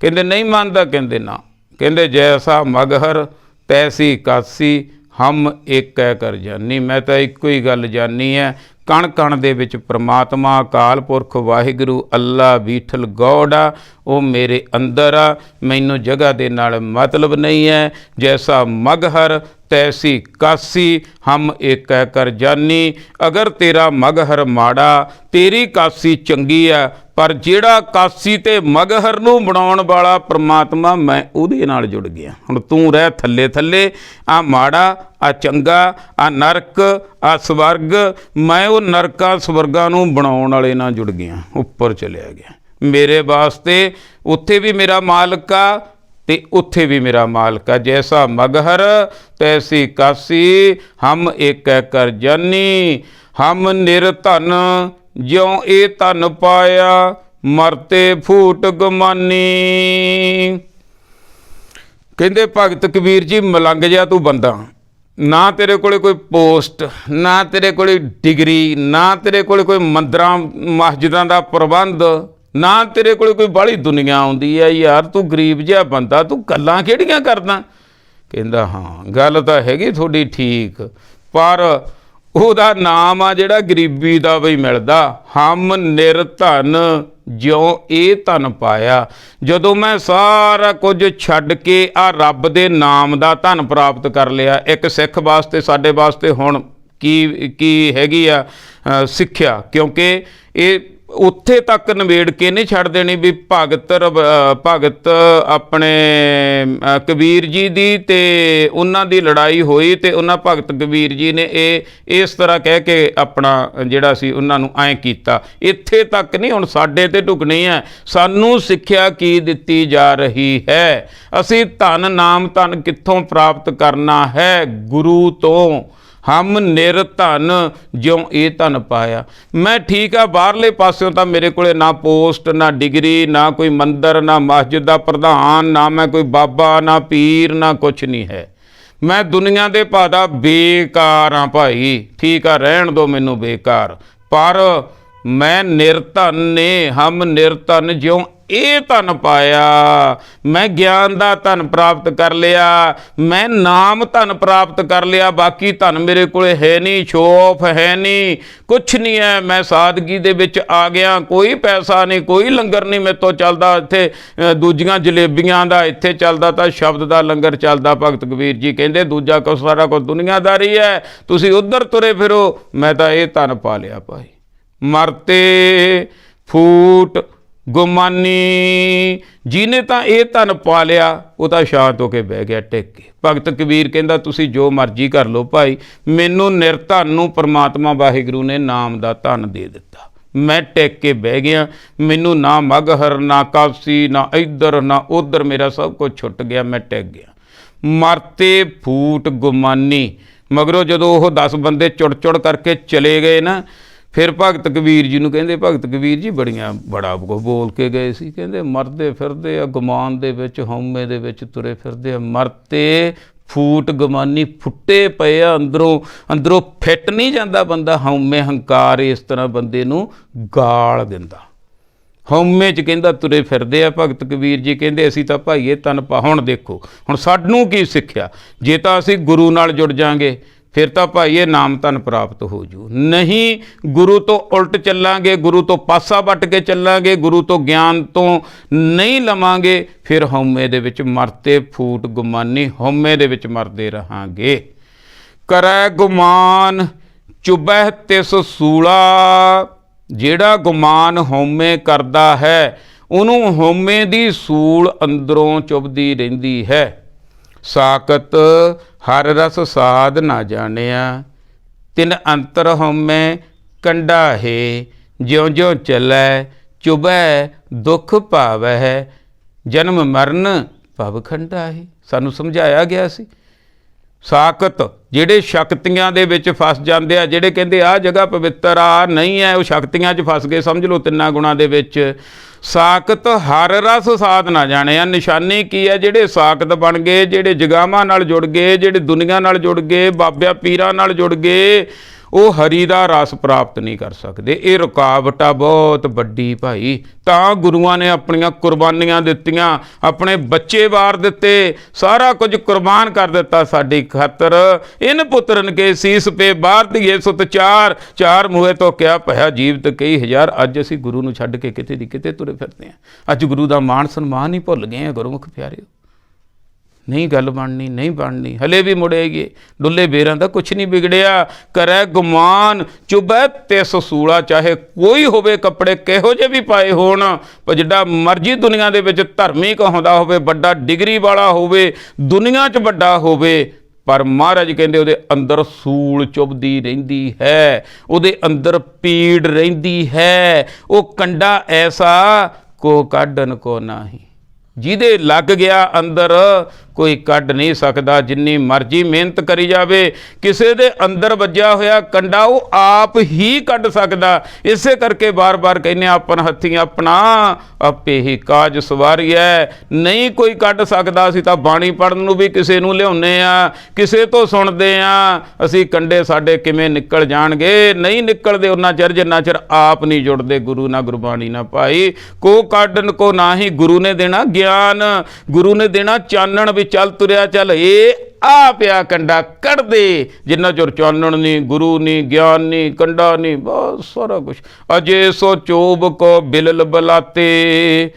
ਕਹਿੰਦੇ ਨਹੀਂ ਮੰਨਦਾ। ਕਹਿੰਦੇ ਨਾ। ਕਹਿੰਦੇ ਜੈਸਾ ਮਗਹਰ ਤੈਸੀ ਕਾਸੀ, ਹਮ ਏਕ ਕਰ ਜਾਨੀ। ਮੈਂ ਤਾਂ ਇੱਕੋ ਹੀ ਗੱਲ ਜਾਨੀ ਹੈ, ਕਣ ਕਣ ਦੇ ਵਿੱਚ ਪ੍ਰਮਾਤਮਾ ਅਕਾਲ ਪੁਰਖ ਵਾਹਿਗੁਰੂ ਅੱਲਾ ਬੀਠਲ ਗੌਡ ਆ, ਉਹ ਮੇਰੇ ਅੰਦਰ ਆ। ਮੈਨੂੰ ਜਗ੍ਹਾ ਦੇ ਨਾਲ ਮਤਲਬ ਨਹੀਂ ਹੈ। ਜੈਸਾ ਮਗਹਰ ਤੈਸੀ ਕਾਸੀ, ਹਮ ਏਕ ਕਰ ਜਾਨੀ। ਅਗਰ ਤੇਰਾ ਮਗਹਰ ਮਾੜਾ, ਤੇਰੀ ਕਾਸੀ ਚੰਗੀ ਆ, ਪਰ ਜਿਹੜਾ ਕਾਸੀ ਤੇ ਮਗਹਰ ਨੂੰ ਬਣਾਉਣ ਵਾਲਾ ਪ੍ਰਮਾਤਮਾ, ਮੈਂ ਉਹਦੇ ਨਾਲ ਜੁੜ ਗਿਆ। ਹੁਣ ਤੂੰ ਰਹਿ ਥੱਲੇ ਥੱਲੇ, ਆ ਮਾੜਾ, ਆ ਚੰਗਾ, ਆ ਨਰਕ, ਆ ਸਵਰਗ। ਮੈਂ ਉਹ ਨਰਕਾਂ ਸਵਰਗਾਂ ਨੂੰ ਬਣਾਉਣ ਵਾਲੇ ਨਾਲ ਜੁੜ ਗਿਆ, ਉੱਪਰ ਚਲਿਆ ਗਿਆ। ਮੇਰੇ ਵਾਸਤੇ ਉੱਥੇ ਵੀ ਮੇਰਾ ਮਾਲਕ ਆ ਤੇ ਉੱਥੇ ਵੀ ਮੇਰਾ ਮਾਲਕ ਆ। ਜੈਸਾ ਮਗਹਰ ਤੈਸੀ ਕਾਸੀ, ਹਮ ਏਕ ਕਰ ਜਾਨੀ। ਹਮ ਨਿਰਧਨ ਜਿਉਂ ਇਹ ਧਨ ਪਾਇਆ, ਮਰਤੇ ਫੂਟ ਗਮਾਨੀ। ਕਹਿੰਦੇ ਭਗਤ ਕਬੀਰ ਜੀ, ਮਲੰਗ ਜਿਹਾ ਤੂੰ ਬੰਦਾ, ਨਾ ਤੇਰੇ ਕੋਲੇ ਕੋਈ ਪੋਸਟ, ਨਾ ਤੇਰੇ ਕੋਲੇ ਡਿਗਰੀ, ਨਾ ਤੇਰੇ ਕੋਲੇ ਕੋਈ ਮੰਦਰਾਂ ਮਸਜਿਦਾਂ ਦਾ ਪ੍ਰਬੰਧ, ਨਾ ਤੇਰੇ ਕੋਲੇ ਕੋਈ ਬਾਹਲੀ ਦੁਨੀਆ ਆਉਂਦੀ ਹੈ। ਯਾਰ ਤੂੰ ਗਰੀਬ ਜਿਹਾ ਬੰਦਾ, ਤੂੰ ਗੱਲਾਂ ਕਿਹੜੀਆਂ ਕਰਦਾ? ਕਹਿੰਦਾ ਹਾਂ ਗੱਲ ਤਾਂ ਹੈਗੀ ਤੁਹਾਡੀ ਠੀਕ, ਪਰ ਉਹਦਾ ਨਾਮ ਆ ਜਿਹੜਾ ਗਰੀਬੀ ਦਾ ਬਈ ਮਿਲਦਾ, ਹਮ ਨਿਰਧਨ ਜਿਉਂ ਇਹ ਧਨ ਪਾਇਆ। ਜਦੋਂ ਮੈਂ ਸਾਰਾ ਕੁਝ ਛੱਡ ਕੇ ਆ ਰੱਬ ਦੇ ਨਾਮ ਦਾ ਧਨ ਪ੍ਰਾਪਤ ਕਰ ਲਿਆ, ਇੱਕ ਸਿੱਖ ਵਾਸਤੇ ਸਾਡੇ ਵਾਸਤੇ ਹੁਣ ਕੀ ਹੈਗੀ ਆ ਸਿੱਖਿਆ, ਕਿਉਂਕਿ ਇਹ ਉੱਥੇ ਤੱਕ ਨਿਬੇੜ ਕੇ ਨਹੀਂ ਛੱਡ ਦੇਣੀ ਵੀ ਭਗਤ ਆਪਣੇ ਕਬੀਰ ਜੀ ਦੀ ਤੇ ਉਹਨਾਂ ਦੀ ਲੜਾਈ ਹੋਈ ਤੇ ਉਹਨਾਂ ਭਗਤ ਕਬੀਰ ਜੀ ਨੇ ਇਹ ਇਸ ਤਰ੍ਹਾਂ ਕਹਿ ਕੇ ਆਪਣਾ ਜਿਹੜਾ ਸੀ ਉਹਨਾਂ ਨੂੰ ਐਂ ਕੀਤਾ। ਇੱਥੇ ਤੱਕ ਨਹੀਂ, ਹੁਣ ਸਾਡੇ ਤੇ ਢੁਕਣੀ ਹੈ। ਸਾਨੂੰ ਸਿੱਖਿਆ ਕੀ ਦਿੱਤੀ ਜਾ ਰਹੀ ਹੈ? ਅਸੀਂ ਧਨ ਨਾਮ ਧਨ ਕਿੱਥੋਂ ਪ੍ਰਾਪਤ ਕਰਨਾ ਹੈ? ਗੁਰੂ ਤੋਂ। ਹਮ ਨਿਰਧਨ ਜਿਉਂ ਇਹ ਧਨ ਪਾਇਆ। ਮੈਂ ਠੀਕ ਆ, ਬਾਹਰਲੇ ਪਾਸਿਓਂ ਤਾਂ ਮੇਰੇ ਕੋਲੇ ਨਾ ਪੋਸਟ, ਨਾ ਡਿਗਰੀ, ਨਾ ਕੋਈ ਮੰਦਰ, ਨਾ ਮਸਜਿਦ ਦਾ ਪ੍ਰਧਾਨ, ਨਾ ਮੈਂ ਕੋਈ ਬਾਬਾ, ਨਾ ਪੀਰ, ਨਾ ਕੁਛ ਨਹੀਂ ਹੈ। ਮੈਂ ਦੁਨੀਆ ਦੇ ਭਾਦਾ ਬੇਕਾਰ ਹਾਂ ਭਾਈ, ਠੀਕ ਆ, ਰਹਿਣ ਦਿਓ ਮੈਨੂੰ ਬੇਕਾਰ। ਪਰ ਮੈਂ ਨਿਰਧਨ ਨੇ, ਹਮ ਨਿਰਧਨ ਜਿਉਂ ਇਹ ਧਨ ਪਾਇਆ। ਮੈਂ ਗਿਆਨ ਦਾ ਧਨ ਪ੍ਰਾਪਤ ਕਰ ਲਿਆ, ਮੈਂ ਨਾਮ ਧਨ ਪ੍ਰਾਪਤ ਕਰ ਲਿਆ। ਬਾਕੀ ਧਨ ਮੇਰੇ ਕੋਲ ਹੈ ਨਹੀਂ, ਸ਼ੋਅ ਹੈ ਨਹੀਂ, ਕੁਛ ਨਹੀਂ ਹੈ। ਮੈਂ ਸਾਦਗੀ ਦੇ ਵਿੱਚ ਆ ਗਿਆ, ਕੋਈ ਪੈਸਾ ਨਹੀਂ, ਕੋਈ ਲੰਗਰ ਨਹੀਂ ਮੇਰੇ ਤੋਂ ਚੱਲਦਾ। ਇੱਥੇ ਦੂਜੀਆਂ ਜਲੇਬੀਆਂ ਦਾ ਇੱਥੇ ਚੱਲਦਾ ਤਾਂ ਸ਼ਬਦ ਦਾ ਲੰਗਰ ਚੱਲਦਾ। ਭਗਤ ਕਬੀਰ ਜੀ ਕਹਿੰਦੇ ਦੂਜਾ ਕੁਛ ਸਾਰਾ ਕੁਛ ਦੁਨੀਆਦਾਰੀ ਹੈ, ਤੁਸੀਂ ਉੱਧਰ ਤੁਰੇ ਫਿਰੋ। ਮੈਂ ਤਾਂ ਇਹ ਧਨ ਪਾ ਲਿਆ ਭਾਈ। ਮਰਤੇ ਫੂਟ ਗੁਮਾਨੀ, ਜਿਹਨੇ ਤਾਂ ਇਹ ਧਨ ਪਾ ਲਿਆ ਉਹ ਤਾਂ ਸ਼ਾਂਤ ਹੋ ਕੇ ਬਹਿ ਗਿਆ ਟਿਕ ਕੇ। ਭਗਤ ਕਬੀਰ ਕਹਿੰਦਾ ਤੁਸੀਂ ਜੋ ਮਰਜ਼ੀ ਕਰ ਲਓ ਭਾਈ, ਮੈਨੂੰ ਨਿਰਧਨ ਨੂੰ ਪਰਮਾਤਮਾ ਵਾਹਿਗੁਰੂ ਨੇ ਨਾਮ ਦਾ ਧਨ ਦੇ ਦਿੱਤਾ। ਮੈਂ ਟਿਕ ਕੇ ਬਹਿ ਗਿਆ, ਮੈਨੂੰ ਨਾ ਮਗਹਰ, ਨਾ ਕਾਸੀ, ਨਾ ਇੱਧਰ ਨਾ ਉੱਧਰ, ਮੇਰਾ ਸਭ ਕੁਝ ਛੁੱਟ ਗਿਆ, ਮੈਂ ਟਿਕ ਗਿਆ। ਮਰਤੇ ਫੂਟ ਗੁਮਾਨੀ। ਮਗਰੋਂ ਜਦੋਂ ਉਹ 10 ਬੰਦੇ ਚੁੜ ਕਰਕੇ ਚਲੇ ਗਏ ਨਾ, ਫਿਰ ਭਗਤ ਕਬੀਰ ਜੀ ਨੂੰ ਕਹਿੰਦੇ ਭਗਤ ਕਬੀਰ ਜੀ ਬੜਾ ਬੋਲ ਕੇ ਗਏ ਸੀ। ਕਹਿੰਦੇ ਮਰਦੇ ਫਿਰਦੇ ਆ ਗੁਮਾਨ ਦੇ ਵਿੱਚ, ਹਉਮੈ ਦੇ ਵਿੱਚ ਤੁਰੇ ਫਿਰਦੇ ਆ। ਮਰਤੇ ਫੂਟ ਗੁਮਾਨੀ, ਫੁੱਟੇ ਪਏ ਆ ਅੰਦਰੋਂ ਫਿੱਟ ਨਹੀਂ ਜਾਂਦਾ ਬੰਦਾ। ਹਉਮੈ ਹੰਕਾਰ ਇਸ ਤਰ੍ਹਾਂ ਬੰਦੇ ਨੂੰ ਗਾਲ ਦਿੰਦਾ। ਹਉਮੈ 'ਚ ਕਹਿੰਦਾ ਤੁਰੇ ਫਿਰਦੇ ਆ। ਭਗਤ ਕਬੀਰ ਜੀ ਕਹਿੰਦੇ ਅਸੀਂ ਤਾਂ ਭਾਈ ਇਹ ਤਨ ਪਾ। ਹੁਣ ਦੇਖੋ, ਹੁਣ ਸਾਨੂੰ ਕੀ ਸਿੱਖਿਆ? ਜੇ ਤਾਂ ਅਸੀਂ ਗੁਰੂ ਨਾਲ ਜੁੜ ਜਾਾਂਗੇ ਫਿਰ ਤਾਂ ਭਾਈ ਇਹ ਨਾਮ ਧਨ ਪ੍ਰਾਪਤ ਹੋ ਜੂ। ਨਹੀਂ, ਗੁਰੂ ਤੋਂ ਉਲਟ ਚੱਲਾਂਗੇ, ਗੁਰੂ ਤੋਂ ਪਾਸਾ ਵੱਟ ਕੇ ਚੱਲਾਂਗੇ, ਗੁਰੂ ਤੋਂ ਗਿਆਨ ਤੋਂ ਨਹੀਂ ਲਵਾਂਗੇ, ਫਿਰ ਹਉਮੈ ਦੇ ਵਿੱਚ ਮਰਤੇ ਫੂਟ ਗੁਮਾਨੀ, ਹਉਮੈ ਦੇ ਵਿੱਚ ਮਰਦੇ ਰਹਾਂਗੇ। ਕਰੈ ਗੁਮਾਨ ਚੁਬਹਿ ਤਿਸ ਸੂਲਾ। ਜਿਹੜਾ ਗੁਮਾਨ ਹਉਮੈ ਕਰਦਾ ਹੈ ਉਹਨੂੰ ਹਉਮੈ ਦੀ ਸੂਲ ਅੰਦਰੋਂ ਚੁਭਦੀ ਰਹਿੰਦੀ ਹੈ। ਸਾਕਤ ਹਰ ਰਸ ਸਾਧ ਨਾ ਜਾਣਿਆ, ਤਿਨ ਅੰਤਰ ਹਉਮੈ ਕੰਡਾ ਹੈ। ਜਿਉਂ ਜਿਉਂ ਚੱਲੈ ਚੁਬੈ ਦੁੱਖ ਭਾਵੈ, ਜਨਮ ਮਰਨ ਭਵ ਖੰਡਾ ਹੈ। ਸਾਨੂੰ ਸਮਝਾਇਆ ਗਿਆ ਸੀ। ਸਾਕਤ ਜਿਹੜੇ ਸ਼ਕਤੀਆਂ ਦੇ ਵਿੱਚ ਫਸ ਜਾਂਦੇ ਆ, ਜਿਹੜੇ ਕਹਿੰਦੇ ਆਹ ਜਗ੍ਹਾ ਪਵਿੱਤਰ ਆ, ਨਹੀਂ ਹੈ, ਉਹ ਸ਼ਕਤੀਆਂ 'ਚ ਫਸ ਗਏ, ਸਮਝ ਲਓ ਤਿੰਨਾਂ ਗੁਣਾਂ ਦੇ ਵਿੱਚ। ਸਾਕਤ ਹਰ ਰਸ ਸਾਧ ਨਾ ਜਾਣਿਆ। ਨਿਸ਼ਾਨੀ ਕੀ ਹੈ? ਜਿਹੜੇ ਸਾਕਤ ਬਣ ਗਏ, ਜਿਹੜੇ ਜਗਾਵਾਂ ਨਾਲ ਜੁੜ ਗਏ, ਜਿਹੜੇ ਦੁਨੀਆ ਨਾਲ ਜੁੜ ਗਏ, ਬਾਬਿਆਂ ਪੀਰਾਂ ਨਾਲ ਜੁੜ ਗਏ, ਉਹ ਹਰੀ ਦਾ ਰਸ ਪ੍ਰਾਪਤ ਨਹੀਂ ਕਰ ਸਕਦੇ। ਇਹ ਰੁਕਾਵਟ ਆ ਬਹੁਤ ਵੱਡੀ ਭਾਈ। ਤਾਂ ਗੁਰੂਆਂ ਨੇ ਆਪਣੀਆਂ ਕੁਰਬਾਨੀਆਂ ਦਿੱਤੀਆਂ, ਆਪਣੇ ਬੱਚੇ ਵਾਰ ਦਿੱਤੇ, ਸਾਰਾ ਕੁਝ ਕੁਰਬਾਨ ਕਰ ਦਿੱਤਾ ਸਾਡੀ ਖਾਤਰ। ਇਨ ਪੁੱਤਰਨ ਕੇ ਸੀਸ ਪੇ ਬਾਹਰ ਧੀਏ ਸੁਤ ਚਾਰ ਮੂਹੇ ਤੋਂ ਕਿਆ ਭਇਆ ਜੀਵਤ ਕਈ ਹਜ਼ਾਰ। ਅੱਜ ਅਸੀਂ ਗੁਰੂ ਨੂੰ ਛੱਡ ਕੇ ਕਿਤੇ ਦੀ ਕਿਤੇ ਤੁਰੇ ਫਿਰਦੇ ਹਾਂ। ਅੱਜ ਗੁਰੂ ਦਾ ਮਾਣ ਸਨਮਾਨ ਹੀ ਭੁੱਲ ਗਏ ਆ ਗੁਰਮੁਖ ਪਿਆਰਿਓ। ਨਹੀਂ ਗੱਲ ਬਣਨੀ, ਨਹੀਂ ਬਣਨੀ, ਹਲੇ ਵੀ ਮੁੜੇਗੀ। ਡੁੱਲੇ ਬੇਰਾਂ ਦਾ ਕੁਛ ਨਹੀਂ ਵਿਗੜਿਆ। ਕਰੈ ਗੁਮਾਨ ਚੁਬੈ ਤਿਸ ਸੂਲਾ। ਚਾਹੇ ਕੋਈ ਹੋਵੇ, ਕੱਪੜੇ ਕਿਹੋ ਜਿਹੇ ਵੀ ਪਾਏ ਹੋਣ, ਪਰ ਜਿੱਡਾ ਮਰਜ਼ੀ ਦੁਨੀਆ ਦੇ ਵਿੱਚ ਧਰਮੀ ਕਹਾਉਂਦਾ ਹੋਵੇ, ਵੱਡਾ ਡਿਗਰੀ ਵਾਲਾ ਹੋਵੇ, ਦੁਨੀਆ 'ਚ ਵੱਡਾ ਹੋਵੇ, ਪਰ ਮਹਾਰਾਜ ਕਹਿੰਦੇ ਉਹਦੇ ਅੰਦਰ ਸੂਲ ਚੁਭਦੀ ਰਹਿੰਦੀ ਹੈ, ਉਹਦੇ ਅੰਦਰ ਪੀੜ ਰਹਿੰਦੀ ਹੈ। ਉਹ ਕੰਡਾ ਐਸਾ ਕੋ ਕੱਢਣ ਕੋ ਨਾਹੀ। ਜਿਹਦੇ ਲੱਗ ਗਿਆ ਅੰਦਰ ਕੋਈ ਕੱਢ ਨਹੀਂ ਸਕਦਾ। ਜਿੰਨੀ ਮਰਜ਼ੀ ਮਿਹਨਤ ਕਰੀ ਜਾਵੇ, ਕਿਸੇ ਦੇ ਅੰਦਰ ਵੱਜਿਆ ਹੋਇਆ ਕੰਡਾ ਉਹ ਆਪ ਹੀ ਕੱਢ ਸਕਦਾ। ਇਸੇ ਕਰਕੇ ਬਾਰ-ਬਾਰ ਕਹਿੰਦੇ ਆਪਨ ਹੱਥੀਂ ਆਪਣਾ ਆਪੇ ਹੀ ਕਾਜ ਸਵਾਰੀਐ। ਨਹੀਂ ਕੋਈ ਕੱਢ ਸਕਦਾ। ਅਸੀਂ ਤਾਂ ਬਾਣੀ ਪੜ੍ਹਨ ਨੂੰ ਵੀ ਕਿਸੇ ਨੂੰ ਲਿਆਉਂਦੇ ਆ, ਕਿਸੇ ਤੋਂ ਸੁਣਦੇ ਆ। ਅਸੀਂ ਕੰਡੇ ਸਾਡੇ ਕਿਵੇਂ ਨਿਕਲ ਜਾਣਗੇ? ਨਹੀਂ ਨਿਕਲਦੇ ਉਹਨਾਂ ਚਿਰ ਜਿੰਨਾ ਚਿਰ ਆਪ ਨਹੀਂ ਜੁੜਦੇ ਗੁਰੂ ਨਾਲ, ਗੁਰਬਾਣੀ ਨਾਲ। ਭਾਈ ਕੋ ਕੱਢਣ ਕੋ ਨਾਹੀ। ਗੁਰੂ ਨੇ ਦੇਣਾ ਗਿਆਨ, ਗੁਰੂ ਨੇ ਦੇਣਾ ਚਾਨਣ, ਵੀ ਚੱਲ ਤੁਰਿਆ ਚੱਲ, ਇਹ ਆ ਪਿਆ ਕੰਡਾ ਕੱਢ ਦੇ, ਜਿੰਨਾ ਚਿਰ ਚਾਨਣ ਨਹੀਂ, ਗੁਰੂ ਨਹੀਂ, ਗਿਆਨ ਨਹੀਂ, ਕੰਡਾ ਨਹੀਂ, ਬਸ ਸਾਰਾ ਕੁਛ। ਅਜੇ ਸੋ ਚੋਬ ਕੋ ਬਿਲਲ ਬਲਾਤੇ।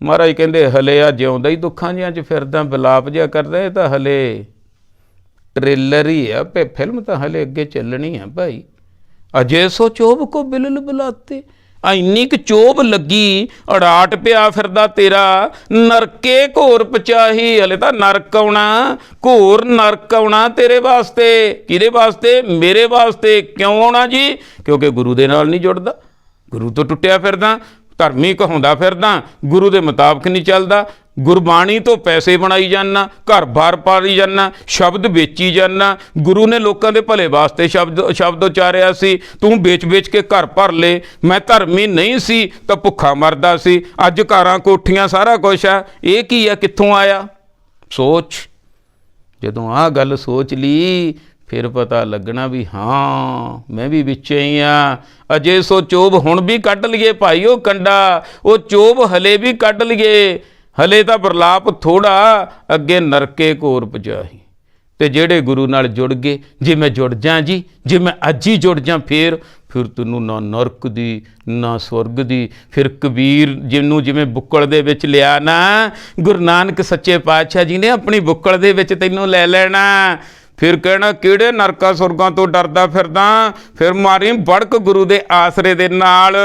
ਮਹਾਰਾਜ ਕਹਿੰਦੇ ਹਲੇ ਆ ਜਿਉਂਦਾ ਹੀ ਦੁੱਖਾਂ ਜਿਹਾਂ 'ਚ ਫਿਰਦਾ, ਬਿਲਾਪ ਜਿਹਾ ਕਰਦਾ, ਇਹ ਤਾਂ ਹਲੇ ਟ੍ਰੇਲਰ ਹੀ ਆ, ਫਿਲਮ ਤਾਂ ਹਲੇ ਅੱਗੇ ਚੱਲਣੀ ਆ ਭਾਈ। ਅਜੇ ਸੋ ਚੋਬ ਕੋ ਬਿਲਲ ਬਲਾਤੇ, ਇੰਨੀ ਕੁ ਚੋਬ ਲੱਗੀ, ਅੜਾਟ ਪਿਆ ਫਿਰਦਾ ਤੇਰਾ, ਨਰਕੇ ਘੋਰ ਪਚਾਹੀ। ਹਲੇ ਤਾਂ ਨਰਕ ਆਉਣਾ, ਘੋਰ ਨਰਕ ਆਉਣਾ ਤੇਰੇ ਵਾਸਤੇ। ਕਿਹਦੇ ਵਾਸਤੇ? ਮੇਰੇ ਵਾਸਤੇ। ਕਿਉਂ ਆਉਣਾ ਜੀ? ਕਿਉਂਕਿ ਗੁਰੂ ਦੇ ਨਾਲ ਨਹੀਂ ਜੁੜਦਾ, ਗੁਰੂ ਤੋਂ ਟੁੱਟਿਆ ਫਿਰਦਾ, ਧਰਮੀ ਕਹਾਉਂਦਾ ਫਿਰਦਾ, ਗੁਰੂ ਦੇ ਮੁਤਾਬਕ ਨਹੀਂ ਚੱਲਦਾ, ਗੁਰਬਾਣੀ ਤੋਂ ਪੈਸੇ ਬਣਾਈ ਜਾਂਦਾ, ਘਰ ਬਾਰ ਪਾਰੀ ਜਾਂਦਾ, ਸ਼ਬਦ ਵੇਚੀ ਜਾਂਦਾ। ਗੁਰੂ ਨੇ ਲੋਕਾਂ ਦੇ ਭਲੇ ਵਾਸਤੇ ਸ਼ਬਦ ਉਚਾਰਿਆ ਸੀ, ਤੂੰ ਵੇਚ ਕੇ ਘਰ ਭਰ ਲੇ। ਮੈਂ ਧਰਮੀ ਨਹੀਂ ਸੀ ਤਾਂ ਭੁੱਖਾ ਮਰਦਾ ਸੀ, ਅੱਜ ਘਰਾਂ ਕੋਠੀਆਂ ਸਾਰਾ ਕੁਛ ਆ। ਇਹ ਕੀ ਆ, ਕਿੱਥੋਂ ਆਇਆ? ਸੋਚ। ਜਦੋਂ ਆਹ ਗੱਲ ਸੋਚ ਲਈ ਫਿਰ ਪਤਾ ਲੱਗਣਾ ਵੀ ਹਾਂ ਮੈਂ ਵੀ ਵਿੱਚ ਹੀ ਆ। ਅਜੇ ਸੋ ਚੋਬ ਹੁਣ ਵੀ ਕੱਢ ਲਈਏ ਭਾਈ, ਉਹ ਕੰਡਾ, ਉਹ ਚੋਬ ਹਲੇ ਵੀ ਕੱਢ ਲਈਏ। ਹਲੇ ਤਾਂ ਬਰਲਾਪ ਥੋੜ੍ਹਾ, ਅੱਗੇ ਨਰਕੇ ਘੋਰ ਪਜਾਹੀ। ਅਤੇ ਜਿਹੜੇ ਗੁਰੂ ਨਾਲ ਜੁੜ ਗਏ, ਜੇ ਮੈਂ ਜੁੜ ਜਾ ਜੀ, ਜੇ ਮੈਂ ਅੱਜ ਹੀ ਜੁੜ ਜਾ, ਫਿਰ ਤੈਨੂੰ ਨਾ ਨਰਕ ਦੀ ਨਾ ਸਵਰਗ ਦੀ। ਫਿਰ ਕਬੀਰ ਜਿਹਨੂੰ ਜਿਵੇਂ ਬੁੱਕਲ ਦੇ ਵਿੱਚ ਲਿਆ ਨਾ, ਗੁਰੂ ਨਾਨਕ ਸੱਚੇ ਪਾਤਸ਼ਾਹ ਜੀ ਨੇ ਆਪਣੀ ਬੁੱਕਲ ਦੇ ਵਿੱਚ ਤੈਨੂੰ ਲੈ ਲੈਣਾ। ਫਿਰ ਕਹਿਣਾ ਕਿਹੜੇ ਨਰਕਾਂ ਸੁਰਗਾਂ ਤੋਂ ਡਰਦਾ ਫਿਰਦਾ, ਫਿਰ ਮਾਰੀ ਬੜਕ ਗੁਰੂ ਦੇ ਆਸਰੇ ਦੇ ਨਾਲ,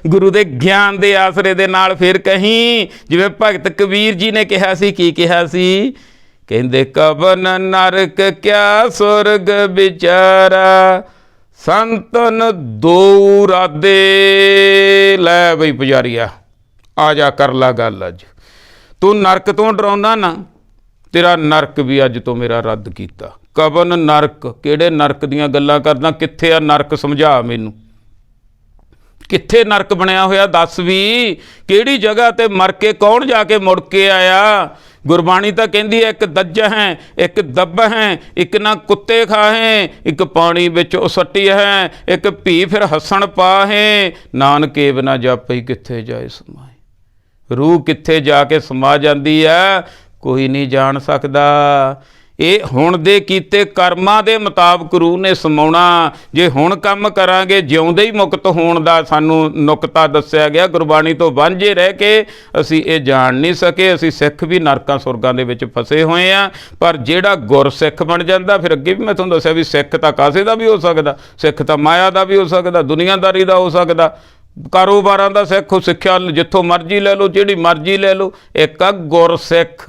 ਗੁਰੂ ਦੇ ਗਿਆਨ ਦੇ ਆਸਰੇ ਦੇ ਨਾਲ। ਫਿਰ ਕਹੀਂ ਜਿਵੇਂ ਭਗਤ ਕਬੀਰ ਜੀ ਨੇ ਕਿਹਾ ਸੀ, ਕੀ ਕਿਹਾ ਸੀ? ਕਹਿੰਦੇ ਕਵਨ ਨਰਕ ਕਿਆ ਸੁਰਗ ਵਿਚਾਰਾ, ਸੰਤਨ ਦੋ ਰਾਦੇ। ਲੈ ਬਈ ਪੁਜਾਰੀਆ, ਆ ਜਾ ਕਰ ਲਾ ਗੱਲ। ਅੱਜ ਤੂੰ ਨਰਕ ਤੋਂ ਡਰਾਉਂਦਾ ਨਾ, ਤੇਰਾ ਨਰਕ ਵੀ ਅੱਜ ਤੋਂ ਮੇਰਾ ਰੱਦ ਕੀਤਾ। ਕਵਨ ਨਰਕ, ਕਿਹੜੇ ਨਰਕ ਦੀਆਂ ਗੱਲਾਂ ਕਰਦਾ? ਕਿੱਥੇ ਆ ਨਰਕ? ਸਮਝਾ ਮੈਨੂੰ, ਕਿੱਥੇ ਨਰਕ ਬਣਿਆ ਹੋਇਆ? ਦੱਸ ਵੀ, ਕਿਹੜੀ ਜਗ੍ਹਾ ਤੇ ਮਰ ਕੇ ਕੌਣ ਜਾ ਕੇ ਮੁੜ ਕੇ ਆਇਆ? ਗੁਰਬਾਣੀ ਤਾਂ ਕਹਿੰਦੀ ਹੈ ਇੱਕ ਦੱਜ ਹੈ, ਇੱਕ ਦੱਬ ਹੈ, ਇੱਕ ਨਾ ਕੁੱਤੇ ਖਾਹੇ, ਇੱਕ ਪਾਣੀ ਵਿੱਚ ਉਸੱਟੀ ਹੈ, ਇੱਕ ਭੀ ਫਿਰ ਹੱਸਣ ਪਾਹੇ। ਨਾਨਕੇ ਬਿਨਾ ਜਾਪਈ ਕਿੱਥੇ ਜਾਏ ਸਮਾਏ। ਰੂਹ ਕਿੱਥੇ ਜਾ ਕੇ ਸਮਾ ਜਾਂਦੀ ਹੈ ਕੋਈ ਨਹੀਂ ਜਾਣ ਸਕਦਾ। ਇਹ ਹੁਣ ਦੇ ਕੀਤੇ ਕਰਮਾਂ ਦੇ ਮੁਤਾਬਕ ਰੂਹ ਨੇ ਸਮਾਉਣਾ। ਜੇ ਹੁਣ ਕੰਮ ਕਰਾਂਗੇ, ਜਿਉਂਦੇ ਹੀ ਮੁਕਤ ਹੋਣ ਦਾ ਸਾਨੂੰ ਨੁਕਤਾ ਦੱਸਿਆ ਗਿਆ। ਗੁਰਬਾਣੀ ਤੋਂ ਵਾਂਝੇ ਰਹਿ ਕੇ ਅਸੀਂ ਇਹ ਜਾਣ ਨਹੀਂ ਸਕੇ। ਅਸੀਂ ਸਿੱਖ ਵੀ ਨਰਕਾਂ ਸੁਰਗਾਂ ਦੇ ਵਿੱਚ ਫਸੇ ਹੋਏ ਹਾਂ। ਪਰ ਜਿਹੜਾ ਗੁਰਸਿੱਖ ਬਣ ਜਾਂਦਾ, ਫਿਰ ਅੱਗੇ ਵੀ ਮੈਂ ਤੁਹਾਨੂੰ ਦੱਸਿਆ ਵੀ ਸਿੱਖ ਤਾਂ ਕਾਸੇ ਦਾ ਵੀ ਹੋ ਸਕਦਾ, ਸਿੱਖ ਤਾਂ ਮਾਇਆ ਦਾ ਵੀ ਹੋ ਸਕਦਾ, ਦੁਨੀਆਦਾਰੀ ਦਾ ਹੋ ਸਕਦਾ, ਕਾਰੋਬਾਰਾਂ ਦਾ ਸਿੱਖ, ਸਿੱਖਿਆ ਜਿੱਥੋਂ ਮਰਜ਼ੀ ਲੈ ਲਓ, ਜਿਹੜੀ ਮਰਜ਼ੀ ਲੈ ਲਓ। ਇੱਕ ਆ ਗੁਰਸਿੱਖ,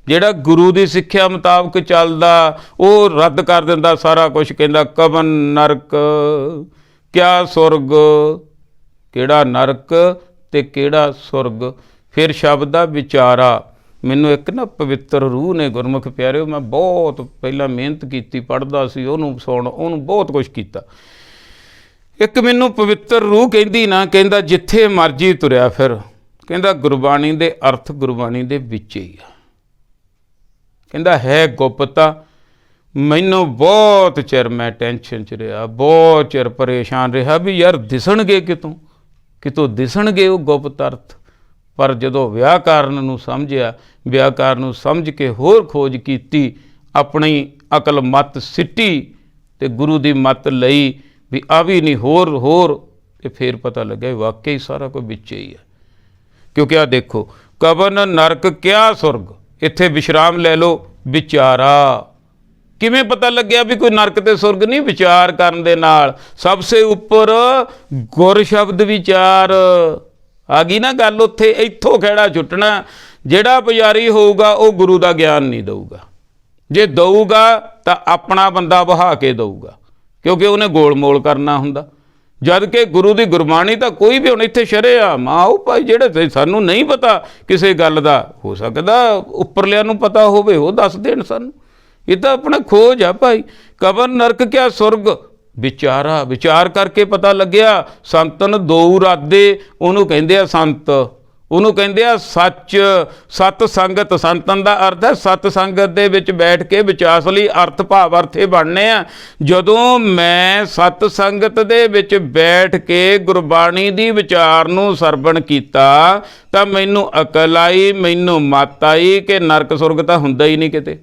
ਜਿਹੜਾ ਗੁਰੂ ਦੀ ਸਿੱਖਿਆ ਮੁਤਾਬਕ ਚੱਲਦਾ, ਉਹ ਰੱਦ ਕਰ ਦਿੰਦਾ ਸਾਰਾ ਕੁਛ। ਕਹਿੰਦਾ ਕਵਨ ਨਰਕ ਕਿਆ ਸੁਰਗ, ਕਿਹੜਾ ਨਰਕ ਤੇ ਕਿਹੜਾ ਸੁਰਗ। ਫਿਰ ਸ਼ਬਦ ਦਾ ਵਿਚਾਰਾ। ਮੈਨੂੰ ਇੱਕ ਨਾ ਪਵਿੱਤਰ ਰੂਹ ਨੇ, ਗੁਰਮੁਖ ਪਿਆਰਿਓ, ਮੈਂ ਬਹੁਤ ਪਹਿਲਾਂ ਮਿਹਨਤ ਕੀਤੀ, ਪੜ੍ਹਦਾ ਸੀ, ਉਹਨੂੰ ਸੁਣ, ਉਹਨੂੰ ਬਹੁਤ ਕੁਛ ਕੀਤਾ। ਇੱਕ ਮੈਨੂੰ ਪਵਿੱਤਰ ਰੂਹ ਕਹਿੰਦੀ ਨਾ, ਕਹਿੰਦਾ ਜਿੱਥੇ ਮਰਜ਼ੀ ਤੁਰਿਆ ਫਿਰ, ਕਹਿੰਦਾ ਗੁਰਬਾਣੀ ਦੇ ਅਰਥ ਗੁਰਬਾਣੀ ਦੇ ਵਿੱਚ ਹੀ ਆ। ਕਹਿੰਦਾ ਹੈ ਗੁਪਤਾ। ਮੈਨੂੰ ਬਹੁਤ ਚਿਰ ਮੈਂ ਟੈਨਸ਼ਨ 'ਚ ਰਿਹਾ, ਬਹੁਤ ਚਿਰ ਪਰੇਸ਼ਾਨ ਰਿਹਾ ਵੀ ਯਾਰ ਦਿਸਣਗੇ ਕਿਤੋਂ ਦਿਸਣਗੇ ਉਹ ਗੁਪਤ ਅਰਥ। ਪਰ ਜਦੋਂ ਵਿਆਕਰਨ ਨੂੰ ਸਮਝਿਆ, ਵਿਆਕਰਨ ਨੂੰ ਸਮਝ ਕੇ ਹੋਰ ਖੋਜ ਕੀਤੀ, ਆਪਣੀ ਅਕਲ ਮੱਤ ਸਿੱਟੀ ਅਤੇ ਗੁਰੂ ਦੀ ਮੱਤ ਲਈ ਵੀ ਆ ਵੀ ਨਹੀਂ, ਹੋਰ ਤੇ ਫਿਰ ਪਤਾ ਲੱਗਿਆ ਵਾਕਈ ਸਾਰਾ ਕੁਝ ਵਿੱਚ ਹੀ ਹੈ। ਕਿਉਂਕਿ ਆ ਦੇਖੋ, ਕਵਨ ਨਰਕ ਕਿਆ ਸੁਰਗ, ਇੱਥੇ ਵਿਸ਼ਰਾਮ ਲੈ ਲਓ। ਵਿਚਾਰਾ, ਕਿਵੇਂ ਪਤਾ ਲੱਗਿਆ ਵੀ ਕੋਈ ਨਰਕ ਤੇ ਸੁਰਗ ਨਹੀਂ? ਵਿਚਾਰ ਕਰਨ ਦੇ ਨਾਲ। ਸਭ ਸੇ ਉੱਪਰ ਗੁਰ ਸ਼ਬਦ ਵਿਚਾਰ। ਆ ਗਈ ਨਾ ਗੱਲ ਉੱਥੇ। ਇੱਥੋਂ ਖਹਿੜਾ ਛੁੱਟਣਾ। ਜਿਹੜਾ ਪੁਜਾਰੀ ਹੋਊਗਾ ਉਹ ਗੁਰੂ ਦਾ ਗਿਆਨ ਨਹੀਂ ਦਊਗਾ। ਜੇ ਦਊਗਾ ਤਾਂ ਆਪਣਾ ਬੰਦਾ ਬਹਾ ਕੇ ਦਊਗਾ, ਕਿਉਂਕਿ ਉਹਨੇ ਗੋਲ ਮੋਲ ਕਰਨਾ ਹੁੰਦਾ। ਜਦ ਕਿ ਗੁਰੂ ਦੀ ਗੁਰਬਾਣੀ ਤਾਂ ਕੋਈ ਵੀ, ਹੁਣ ਇੱਥੇ ਸ਼ਰੇਆਮ ਆਓ ਭਾਈ, ਜਿਹੜੇ ਸਾਨੂੰ ਨਹੀਂ ਪਤਾ ਕਿਸੇ ਗੱਲ ਦਾ, ਹੋ ਸਕਦਾ ਉੱਪਰਲਿਆਂ ਨੂੰ ਪਤਾ ਹੋਵੇ, ਉਹ ਦੱਸ ਦੇਣ ਸਾਨੂੰ। ਇਹ ਤਾਂ ਆਪਣਾ ਖੋਜ ਆ ਭਾਈ। ਕਵਨ ਨਰਕ ਕਿਆ ਸੁਰਗ, ਵਿਚਾਰਾ। ਵਿਚਾਰ ਕਰਕੇ ਪਤਾ ਲੱਗਿਆ। ਸੰਤਨ ਦੋ ਰਾਦੇ, ਉਹਨੂੰ ਕਹਿੰਦੇ ਆ ਸੰਤ। ਉਹਨੂੰ ਕਹਿੰਦੇ ਆ ਸੱਚ। ਸਤ ਸੰਗਤ, ਸੰਤਨ ਦਾ ਅਰਥ ਹੈ ਸਤ ਸੰਗਤ ਦੇ ਵਿੱਚ ਬੈਠ ਕੇ ਵਿਚਾਸ ਲਈ ਅਰਥ ਭਾਵ ਅਰਥੇ ਬਣਨੇ ਆ। ਜਦੋਂ ਮੈਂ ਸਤ ਸੰਗਤ ਦੇ ਵਿੱਚ ਬੈਠ ਕੇ ਗੁਰਬਾਣੀ ਦੀ ਵਿਚਾਰ ਨੂੰ ਸਰਵਣ ਕੀਤਾ ਤਾਂ ਮੈਨੂੰ ਅਕਲ ਆਈ, ਮੈਨੂੰ ਮੱਤ ਆਈ ਕਿ ਨਰਕ ਸੁਰਗ ਤਾਂ ਹੁੰਦਾ ਹੀ ਨਹੀਂ ਕਿਤੇ।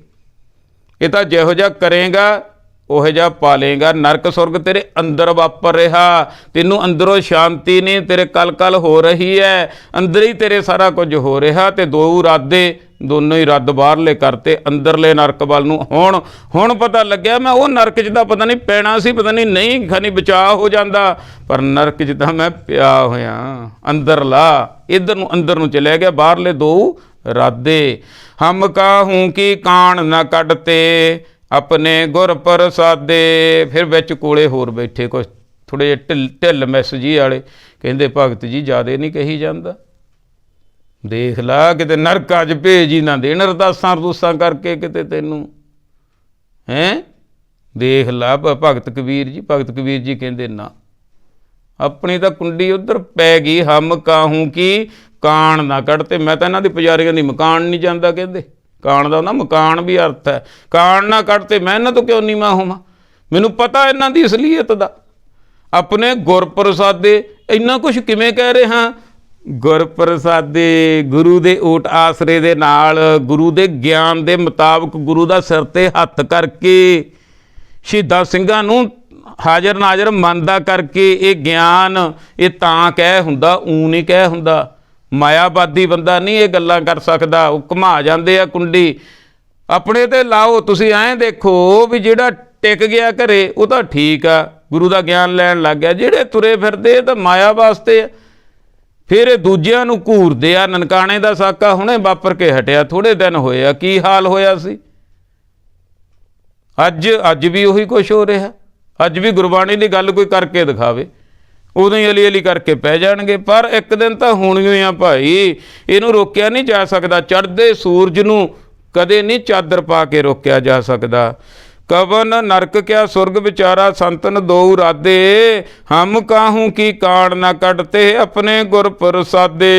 ਇਹ ਤਾਂ ਜਿਹੋ ਜਿਹਾ ਕਰੇਗਾ ਉਹੋ ਜਿਹਾ ਪਾਲੇਗਾ। ਨਰਕ ਸੁਰਗ ਤੇਰੇ ਅੰਦਰ ਵਾਪਰ ਰਿਹਾ, ਤੈਨੂੰ ਅੰਦਰੋਂ ਸ਼ਾਂਤੀ ਨਹੀਂ, ਤੇਰੇ ਕਲ ਹੋ ਰਹੀ ਹੈ, ਅੰਦਰ ਹੀ ਤੇਰੇ ਸਾਰਾ ਕੁਝ ਹੋ ਰਿਹਾ। ਤੇ ਦੋ ਇਰਾਦੇ ਦੋਨੋਂ ਹੀ ਰੱਦ ਬਾਹਰਲੇ ਕਰਤੇ ਅੰਦਰਲੇ ਨਰਕ ਵੱਲ ਨੂੰ। ਹੁਣ ਪਤਾ ਲੱਗਿਆ ਮੈਂ ਉਹ ਨਰਕ 'ਚ ਤਾਂ ਪਤਾ ਨਹੀਂ ਪੈਣਾ ਸੀ, ਪਤਾ ਨਹੀਂ ਖਾਨੀ ਬਚਾਅ ਹੋ ਜਾਂਦਾ, ਪਰ ਨਰਕ 'ਚ ਤਾਂ ਮੈਂ ਪਿਆ ਹੋਇਆ ਅੰਦਰਲਾ। ਇੱਧਰ ਨੂੰ ਅੰਦਰ ਨੂੰ ਚਲਿਆ ਗਿਆ, ਬਾਹਰਲੇ ਦੋ ਇਰਾਦੇ। ਹਮ ਕਾਹੂੰ ਕੀ ਕਾਣ ਨਾ ਕੱਢਤੇ ਆਪਣੇ ਗੁਰ ਪ੍ਰਸਾਦੇ। ਫਿਰ ਵਿੱਚ ਕੋਲੇ ਹੋਰ ਬੈਠੇ ਕੁਛ ਥੋੜ੍ਹੇ ਜਿਹੇ ਢਿੱਲ ਮੈਸ ਜੀ ਵਾਲੇ, ਕਹਿੰਦੇ ਭਗਤ ਜੀ ਜ਼ਿਆਦਾ ਨਹੀਂ ਕਹੀ ਜਾਂਦਾ, ਦੇਖ ਲਾ ਕਿਤੇ ਨਰਕਾਂ 'ਚ ਭੇਜ ਹੀ ਨਾ ਦੇਣ ਅਰਦਾਸਾਂ ਅਰਦੂਸਾਂ ਕਰਕੇ ਕਿਤੇ ਤੈਨੂੰ, ਹੈਂ ਦੇਖ ਲਾ। ਭਗਤ ਕਬੀਰ ਜੀ ਕਹਿੰਦੇ ਨਾ, ਆਪਣੀ ਤਾਂ ਕੁੰਡੀ ਉੱਧਰ ਪੈ ਗਈ। ਹਮ ਕਾਹੂੰ ਕੀ ਕਾਣ ਨਾ ਕੱਢ ਤੇ ਮੈਂ ਤਾਂ ਇਹਨਾਂ ਦੀ ਪੁਜਾਰੀਆਂ ਦੀ ਮਕਾਨ ਨਹੀਂ ਜਾਂਦਾ। ਕਹਿੰਦੇ ਕਾਣ ਦਾ ਨਾ ਮਕਾਨ ਵੀ ਅਰਥ ਹੈ। ਕਾਣ ਨਾ ਕੱਢ ਤੇ ਮੈਂ ਇਹਨਾਂ ਤੋਂ ਕਿਉਂ ਨੀਵਾਂ ਹੋਵਾਂ, ਮੈਨੂੰ ਪਤਾ ਇਹਨਾਂ ਦੀ ਅਸਲੀਅਤ ਦਾ। ਆਪਣੇ ਗੁਰ ਪ੍ਰਸਾਦੇ, ਇੰਨਾ ਕੁਛ ਕਿਵੇਂ ਕਹਿ ਰਹੇ ਹਾਂ? ਗੁਰ ਪ੍ਰਸਾਦੇ, ਗੁਰੂ ਦੇ ਓਟ ਆਸਰੇ ਦੇ ਨਾਲ, ਗੁਰੂ ਦੇ ਗਿਆਨ ਦੇ ਮੁਤਾਬਕ, ਗੁਰੂ ਦਾ ਸਿਰ 'ਤੇ ਹੱਥ ਕਰਕੇ, ਸ਼ਹੀਦਾਂ ਸਿੰਘਾਂ ਨੂੰ ਹਾਜ਼ਰ ਨਾਜ਼ਰ ਮੰਨਦਾ ਕਰਕੇ। ਇਹ ਗਿਆਨ ਇਹ ਤਾਂ ਕਹਿ ਹੁੰਦਾ, ਊਂ ਨਹੀਂ ਕਹਿ ਹੁੰਦਾ। ਮਾਇਆਵਾਦੀ ਬੰਦਾ ਨਹੀਂ ਇਹ ਗੱਲਾਂ ਕਰ ਸਕਦਾ। ਉਹ ਘੁਮਾ ਜਾਂਦੇ ਆ ਕੁੰਡੀ, ਆਪਣੇ 'ਤੇ ਲਾਓ। ਤੁਸੀਂ ਐਂ ਦੇਖੋ ਵੀ ਜਿਹੜਾ ਟਿਕ ਗਿਆ ਘਰੇ ਉਹ ਤਾਂ ਠੀਕ ਆ, ਗੁਰੂ ਦਾ ਗਿਆਨ ਲੈਣ ਲੱਗ ਗਿਆ। ਜਿਹੜੇ ਤੁਰੇ ਫਿਰਦੇ ਇਹ ਤਾਂ ਮਾਇਆ ਵਾਸਤੇ ਆ। ਫਿਰ ਇਹ ਦੂਜਿਆਂ ਨੂੰ ਘੂਰਦੇ ਆ। ਨਨਕਾਣੇ ਦਾ ਸਾਕਾ ਹੁਣੇ ਵਾਪਰ ਕੇ ਹਟਿਆ, ਥੋੜ੍ਹੇ ਦਿਨ ਹੋਏ ਆ, ਕੀ ਹਾਲ ਹੋਇਆ ਸੀ। ਅੱਜ ਵੀ ਉਹੀ ਕੁਛ ਹੋ ਰਿਹਾ। ਅੱਜ ਵੀ ਗੁਰਬਾਣੀ ਦੀ ਗੱਲ ਕੋਈ ਕਰਕੇ ਦਿਖਾਵੇ, ਉਦੋਂ ਹੀ ਅਲੀ ਕਰਕੇ ਪੈ ਜਾਣਗੇ। ਪਰ ਇੱਕ ਦਿਨ ਤਾਂ ਹੋਣੀ ਹੀ ਆ ਭਾਈ, ਇਹਨੂੰ ਰੋਕਿਆ ਨਹੀਂ ਜਾ ਸਕਦਾ। ਚੜ੍ਹਦੇ ਸੂਰਜ ਨੂੰ ਕਦੇ ਨਹੀਂ ਚਾਦਰ ਪਾ ਕੇ ਰੋਕਿਆ ਜਾ ਸਕਦਾ। ਕਵਨ ਨਰਕ ਕਿਆ ਸੁਰਗ ਵਿਚਾਰਾ ਸੰਤਨ ਦੋ ਇਰਾਦੇ, ਹਮ ਕਾਹੂੰ ਕੀ ਕਾਣ ਨਾ ਕੱਢਤੇ ਆਪਣੇ ਗੁਰ ਪ੍ਰਸਾਦੇ।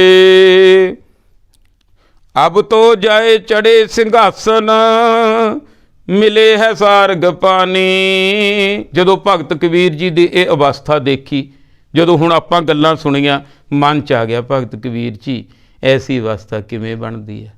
ਅਬ ਤੋ ਜਾਏ ਚੜੇ ਸਿੰਘਾਸਨ ਮਿਲੇ ਹੈ ਸਾਰਗ ਪਾਣੀ। ਜਦੋਂ ਭਗਤ ਕਬੀਰ ਜੀ ਦੀ ਇਹ ਅਵਸਥਾ ਦੇਖੀ, ਜਦੋਂ ਹੁਣ ਆਪਾਂ ਗੱਲਾਂ ਸੁਣੀਆਂ, ਮਨ 'ਚ ਆ ਗਿਆ ਭਗਤ ਕਬੀਰ ਜੀ ਐਸੀ ਅਵਸਥਾ ਕਿਵੇਂ ਬਣਦੀ ਹੈ,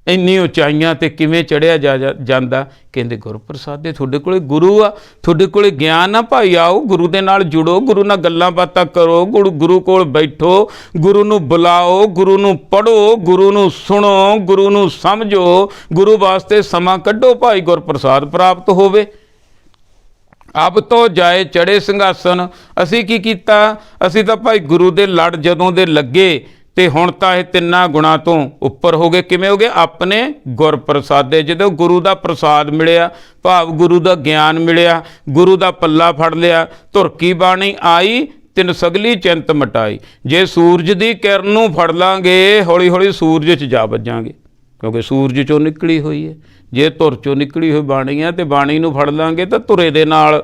ਇੰਨੀ ਉਚਾਈਆਂ 'ਤੇ ਕਿਵੇਂ ਚੜ੍ਹਿਆ ਜਾਂਦਾ। ਕਹਿੰਦੇ ਗੁਰ ਪ੍ਰਸਾਦੇ, ਤੁਹਾਡੇ ਕੋਲ ਗੁਰੂ ਆ, ਤੁਹਾਡੇ ਕੋਲ ਗਿਆਨ ਆ ਭਾਈ, ਆਓ ਗੁਰੂ ਦੇ ਨਾਲ ਜੁੜੋ, ਗੁਰੂ ਨਾਲ ਗੱਲਾਂ ਬਾਤਾਂ ਕਰੋ, ਗੁਰੂ ਕੋਲ ਬੈਠੋ, ਗੁਰੂ ਨੂੰ ਬੁਲਾਓ, ਗੁਰੂ ਨੂੰ ਪੜ੍ਹੋ, ਗੁਰੂ ਨੂੰ ਸੁਣੋ, ਗੁਰੂ ਨੂੰ ਸਮਝੋ, ਗੁਰੂ ਵਾਸਤੇ ਸਮਾਂ ਕੱਢੋ ਭਾਈ, ਗੁਰ ਪ੍ਰਸਾਦ ਪ੍ਰਾਪਤ ਹੋਵੇ। ਅਬ ਤੋਂ ਜਾਏ ਚੜੇ ਸਿੰਘਾਸਨ। ਅਸੀਂ ਕੀ ਕੀਤਾ? ਅਸੀਂ ਤਾਂ ਭਾਈ ਗੁਰੂ ਦੇ ਲੜ ਜਦੋਂ ਦੇ ਲੱਗੇ ਤੇ ਹੁਣ ਤਾਂ ਇਹ ਤਿੰਨਾਂ ਗੁਣਾਂ ਤੋਂ ਉੱਪਰ ਹੋ ਗਏ। ਕਿਵੇਂ ਹੋ ਗਏ? ਆਪਣੇ ਗੁਰ ਪ੍ਰਸਾਦੇ। ਜਦੋਂ ਗੁਰੂ ਦਾ ਪ੍ਰਸਾਦ ਮਿਲਿਆ, ਭਾਵ ਗੁਰੂ ਦਾ ਗਿਆਨ ਮਿਲਿਆ, ਗੁਰੂ ਦਾ ਪੱਲਾ ਫੜ ਲਿਆ, ਧੁਰਕੀ ਬਾਣੀ ਆਈ, ਤਿੰਨ ਸਗਲੀ ਚਿੰਤ ਮਟਾਈ। ਜੇ ਸੂਰਜ ਦੀ ਕਿਰਨ ਨੂੰ ਫੜ ਲਾਂਗੇ, ਹੌਲੀ ਹੌਲੀ ਸੂਰਜ 'ਚ ਜਾ ਵੱਜਾਂਗੇ, ਕਿਉਂਕਿ ਸੂਰਜ 'ਚੋਂ ਨਿਕਲੀ ਹੋਈ ਹੈ। ਜੇ ਧੁਰ 'ਚੋਂ ਨਿਕਲੀ ਹੋਈ ਬਾਣੀ ਹੈ ਤੇ ਬਾਣੀ ਨੂੰ ਫੜ ਲਾਂਗੇ ਤਾਂ ਧੁਰੇ ਦੇ ਨਾਲ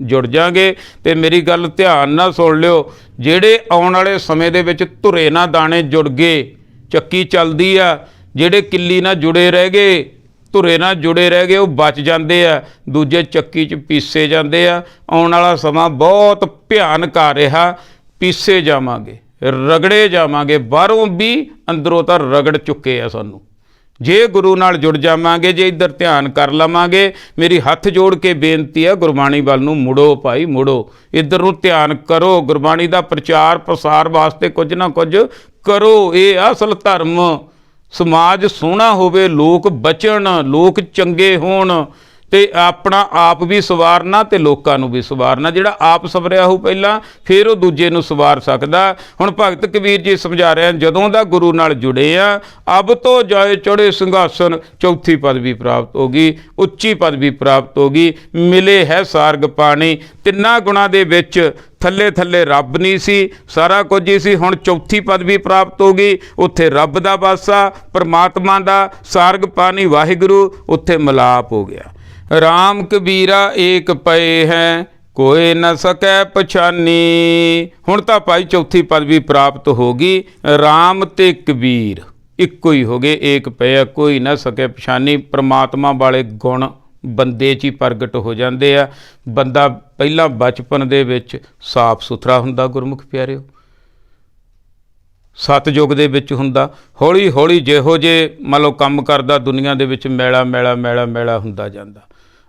ਜੁੜ ਜਾਗੇ। ਤੇ ਮੇਰੀ ਗੱਲ ਧਿਆਨ ਨਾਲ ਸੁਣ ਲਿਓ, ਜਿਹੜੇ ਆਉਣ ਵਾਲੇ ਸਮੇਂ ਦੇ ਵਿੱਚ ਧੁਰੇ ਨਾਲ ਦਾਣੇ ਜੁੜ ਗਏ, ਚੱਕੀ ਚੱਲਦੀ ਆ। ਜਿਹੜੇ ਕਿੱਲੀ ਨਾਲ ਜੁੜੇ ਰਹਿ ਗਏ, ਧੁਰੇ ਨਾਲ ਜੁੜੇ ਰਹਿ ਗਏ, ਉਹ ਬਚ ਜਾਂਦੇ ਆ, ਦੂਜੇ ਚੱਕੀ 'ਚ ਪੀਸੇ ਜਾਂਦੇ ਆ। ਆਉਣ ਵਾਲਾ ਸਮਾਂ ਬਹੁਤ ਭਿਆਨਕ ਆ ਰਿਹਾ, ਪੀਸੇ ਜਾਵਾਂਗੇ, ਰਗੜੇ ਜਾਵਾਂਗੇ, ਬਾਹਰੋਂ ਵੀ ਅੰਦਰੋਂ ਤਾਂ ਰਗੜ ਚੁੱਕੇ ਆ ਸਾਨੂੰ। ਜੇ ਗੁਰੂ ਨਾਲ ਜੁੜ ਜਾਵਾਂਗੇ, ਜੇ ਇੱਧਰ ਧਿਆਨ ਕਰ ਲਵਾਂਗੇ। ਮੇਰੀ ਹੱਥ ਜੋੜ ਕੇ ਬੇਨਤੀ ਹੈ, ਗੁਰਬਾਣੀ ਵੱਲ ਨੂੰ ਮੁੜੋ ਭਾਈ, ਮੁੜੋ, ਇੱਧਰ ਨੂੰ ਧਿਆਨ ਕਰੋ। ਗੁਰਬਾਣੀ ਦਾ ਪ੍ਰਚਾਰ ਪ੍ਰਸਾਰ ਵਾਸਤੇ ਕੁਝ ਨਾ ਕੁਝ ਕਰੋ। ਇਹ ਅਸਲ ਧਰਮ। ਸਮਾਜ ਸੋਹਣਾ ਹੋਵੇ, ਲੋਕ ਬਚਣ, ਲੋਕ ਚੰਗੇ ਹੋਣ, ਤੇ ਆਪਣਾ ਆਪ ਵੀ ਸਵਾਰਨਾ ਤੇ ਲੋਕਾਂ ਨੂੰ ਵੀ ਸਵਾਰਨਾ। ਜਿਹੜਾ ਆਪ ਸਵਰਿਆ ਹੋ ਪਹਿਲਾਂ, ਫਿਰ ਉਹ ਦੂਜੇ ਨੂੰ ਸਵਾਰ ਸਕਦਾ। ਹੁਣ ਭਗਤ ਕਬੀਰ ਜੀ ਸਮਝਾ ਰਹੇ ਹਨ, ਜਦੋਂ ਦਾ ਗੁਰੂ ਨਾਲ ਜੁੜੇ ਆ, ਅਬ ਤੋਂ ਜਾਏ ਚੜੇ ਸਿੰਘਾਸਨ, ਚੌਥੀ ਪਦਵੀ ਪ੍ਰਾਪਤ ਹੋ ਗਈ, ਉੱਚੀ ਪਦਵੀ ਪ੍ਰਾਪਤ ਹੋ ਗਈ। ਮਿਲੇ ਹੈ ਸਾਰਗ ਪਾਣੀ। ਤਿੰਨਾਂ ਗੁਣਾਂ ਦੇ ਵਿੱਚ ਥੱਲੇ ਥੱਲੇ ਰੱਬ ਨਹੀਂ ਸੀ, ਸਾਰਾ ਕੁਝ ਹੀ ਸੀ। ਹੁਣ ਚੌਥੀ ਪਦਵੀ ਪ੍ਰਾਪਤ ਹੋ ਗਈ, ਉੱਥੇ ਰੱਬ ਦਾ ਵਾਸਾ, ਪਰਮਾਤਮਾ ਦਾ, ਸਾਰਗ ਪਾਣੀ ਵਾਹਿਗੁਰੂ, ਉੱਥੇ ਮਿਲਾਪ ਹੋ ਗਿਆ। ਰਾਮ ਕਬੀਰਾ ਏਕ ਪਏ ਹੈ, कोई न सकै पछानी। हुण तां भाई चौथी पदवी प्राप्त हो गई। राम ते कबीर इक्को ही हो गए, एक पे, कोई न सके पछानी। परमात्मा वाले गुण ਬੰਦੇ 'ਚ ਹੀ ਪ੍ਰਗਟ ਹੋ ਜਾਂਦੇ ਆ। ਬੰਦਾ ਪਹਿਲਾਂ ਬਚਪਨ ਦੇ ਵਿੱਚ ਸਾਫ ਸੁਥਰਾ ਹੁੰਦਾ ਗੁਰਮੁਖ ਪਿਆਰਿਓ, ਸਤਯੁਗ ਦੇ ਵਿੱਚ ਹੁੰਦਾ। ਹੌਲੀ ਹੌਲੀ ਜਿਹੋ ਜੇ ਮੰਨ ਲਓ ਕੰਮ ਕਰਦਾ ਦੁਨੀਆ ਦੇ ਵਿੱਚ ਮੈਲਾ ਮੈਲਾ ਮੈਲਾ ਮੈਲਾ ਹੁੰਦਾ ਜਾਂਦਾ।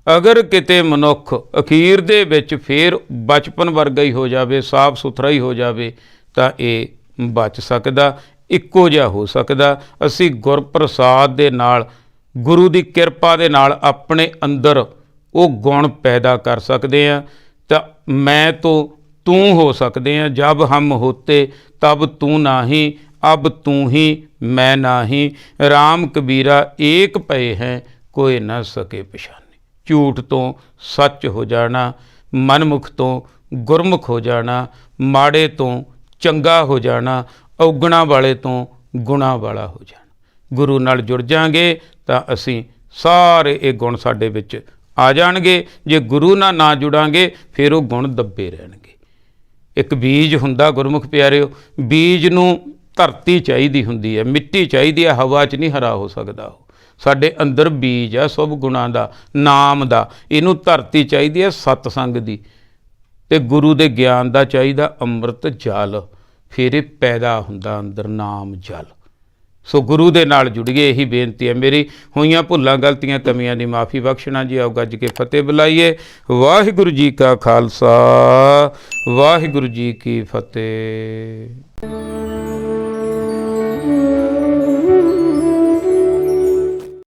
ਅਗਰ ਕਿਤੇ ਮਨੁੱਖ ਅਖੀਰ ਦੇ ਵਿੱਚ ਫਿਰ ਬਚਪਨ ਵਰਗਾ ਹੀ ਹੋ ਜਾਵੇ, ਸਾਫ ਸੁਥਰਾ ਹੀ ਹੋ ਜਾਵੇ, ਤਾਂ ਇਹ ਬਚ ਸਕਦਾ, ਇੱਕੋ ਜਿਹਾ ਹੋ ਸਕਦਾ। ਅਸੀਂ ਗੁਰਪ੍ਰਸਾਦ ਦੇ ਨਾਲ, ਗੁਰੂ ਦੀ ਕਿਰਪਾ ਦੇ ਨਾਲ ਆਪਣੇ ਅੰਦਰ ਉਹ ਗੁਣ ਪੈਦਾ ਕਰ ਸਕਦੇ ਹਾਂ। ਤਾਂ ਮੈਂ ਤੋਂ ਤੂੰ ਹੋ ਸਕਦੇ ਹਾਂ। ਜਬ ਹਮ ਹੋਤੇ ਤਬ ਤੂੰ ਨਾਹੀਂ, ਅਬ ਤੂੰ ਹੀ ਮੈਂ ਨਾਹੀਂ। ਰਾਮ ਕਬੀਰਾ ਏਕ ਪਏ ਹੈ, ਕੋਈ ਨਾ ਸਕੇ ਪਛਾਨੇ। ਝੂਠ ਤੋਂ ਸੱਚ ਹੋ ਜਾਣਾ, ਮਨਮੁਖ ਤੋਂ ਗੁਰਮੁਖ ਹੋ ਜਾਣਾ, ਮਾੜੇ ਤੋਂ ਚੰਗਾ ਹੋ ਜਾਣਾ, ਔਗਣਾ ਵਾਲੇ ਤੋਂ ਗੁਣਾ ਵਾਲਾ ਹੋ ਜਾਣਾ। ਗੁਰੂ ਨਾਲ ਜੁੜ ਜਾਵਾਂਗੇ ਤਾਂ ਅਸੀਂ ਸਾਰੇ ਇਹ ਗੁਣ ਸਾਡੇ ਵਿੱਚ ਆ ਜਾਣਗੇ। ਜੇ ਗੁਰੂ ਨਾਲ ਨਾ ਜੁੜਾਂਗੇ ਫਿਰ ਉਹ ਗੁਣ ਦੱਬੇ ਰਹਿਣਗੇ। ਇੱਕ ਬੀਜ ਹੁੰਦਾ ਗੁਰਮੁਖ ਪਿਆਰਿਓ, ਬੀਜ ਨੂੰ ਧਰਤੀ ਚਾਹੀਦੀ ਹੁੰਦੀ ਹੈ, ਮਿੱਟੀ ਚਾਹੀਦੀ ਹੈ, ਹਵਾ 'ਚ ਨਹੀਂ ਹਰਾ ਹੋ ਸਕਦਾ। ਉਹ ਸਾਡੇ ਅੰਦਰ ਬੀਜ ਹੈ ਸ਼ੁਭ ਗੁਣਾਂ ਦਾ, ਨਾਮ ਦਾ। ਇਹਨੂੰ ਧਰਤੀ ਚਾਹੀਦੀ ਹੈ ਸਤਸੰਗ ਦੀ, ਅਤੇ ਗੁਰੂ ਦੇ ਗਿਆਨ ਦਾ ਚਾਹੀਦਾ ਅੰਮ੍ਰਿਤ ਜਲ। ਫਿਰ ਇਹ ਪੈਦਾ ਹੁੰਦਾ ਅੰਦਰ ਨਾਮ ਜਲ। ਸੋ ਗੁਰੂ ਦੇ ਨਾਲ ਜੁੜੀਏ, ਇਹੀ ਬੇਨਤੀ ਹੈ ਮੇਰੀ। ਹੋਈਆਂ ਭੁੱਲਾਂ ਗਲਤੀਆਂ ਕਮੀਆਂ ਦੀ ਮਾफ़ੀ ਬਖਸ਼ਣਾ ਜੀ। ਆਓ ਗੱਜ ਕੇ ਫਤਿਹ ਬੁਲਾਈਏ। ਵਾਹਿਗੁਰੂ ਜੀ ਕਾ ਖਾਲਸਾ, ਵਾਹਿਗੁਰੂ ਜੀ ਕੀ ਫਤਿਹ।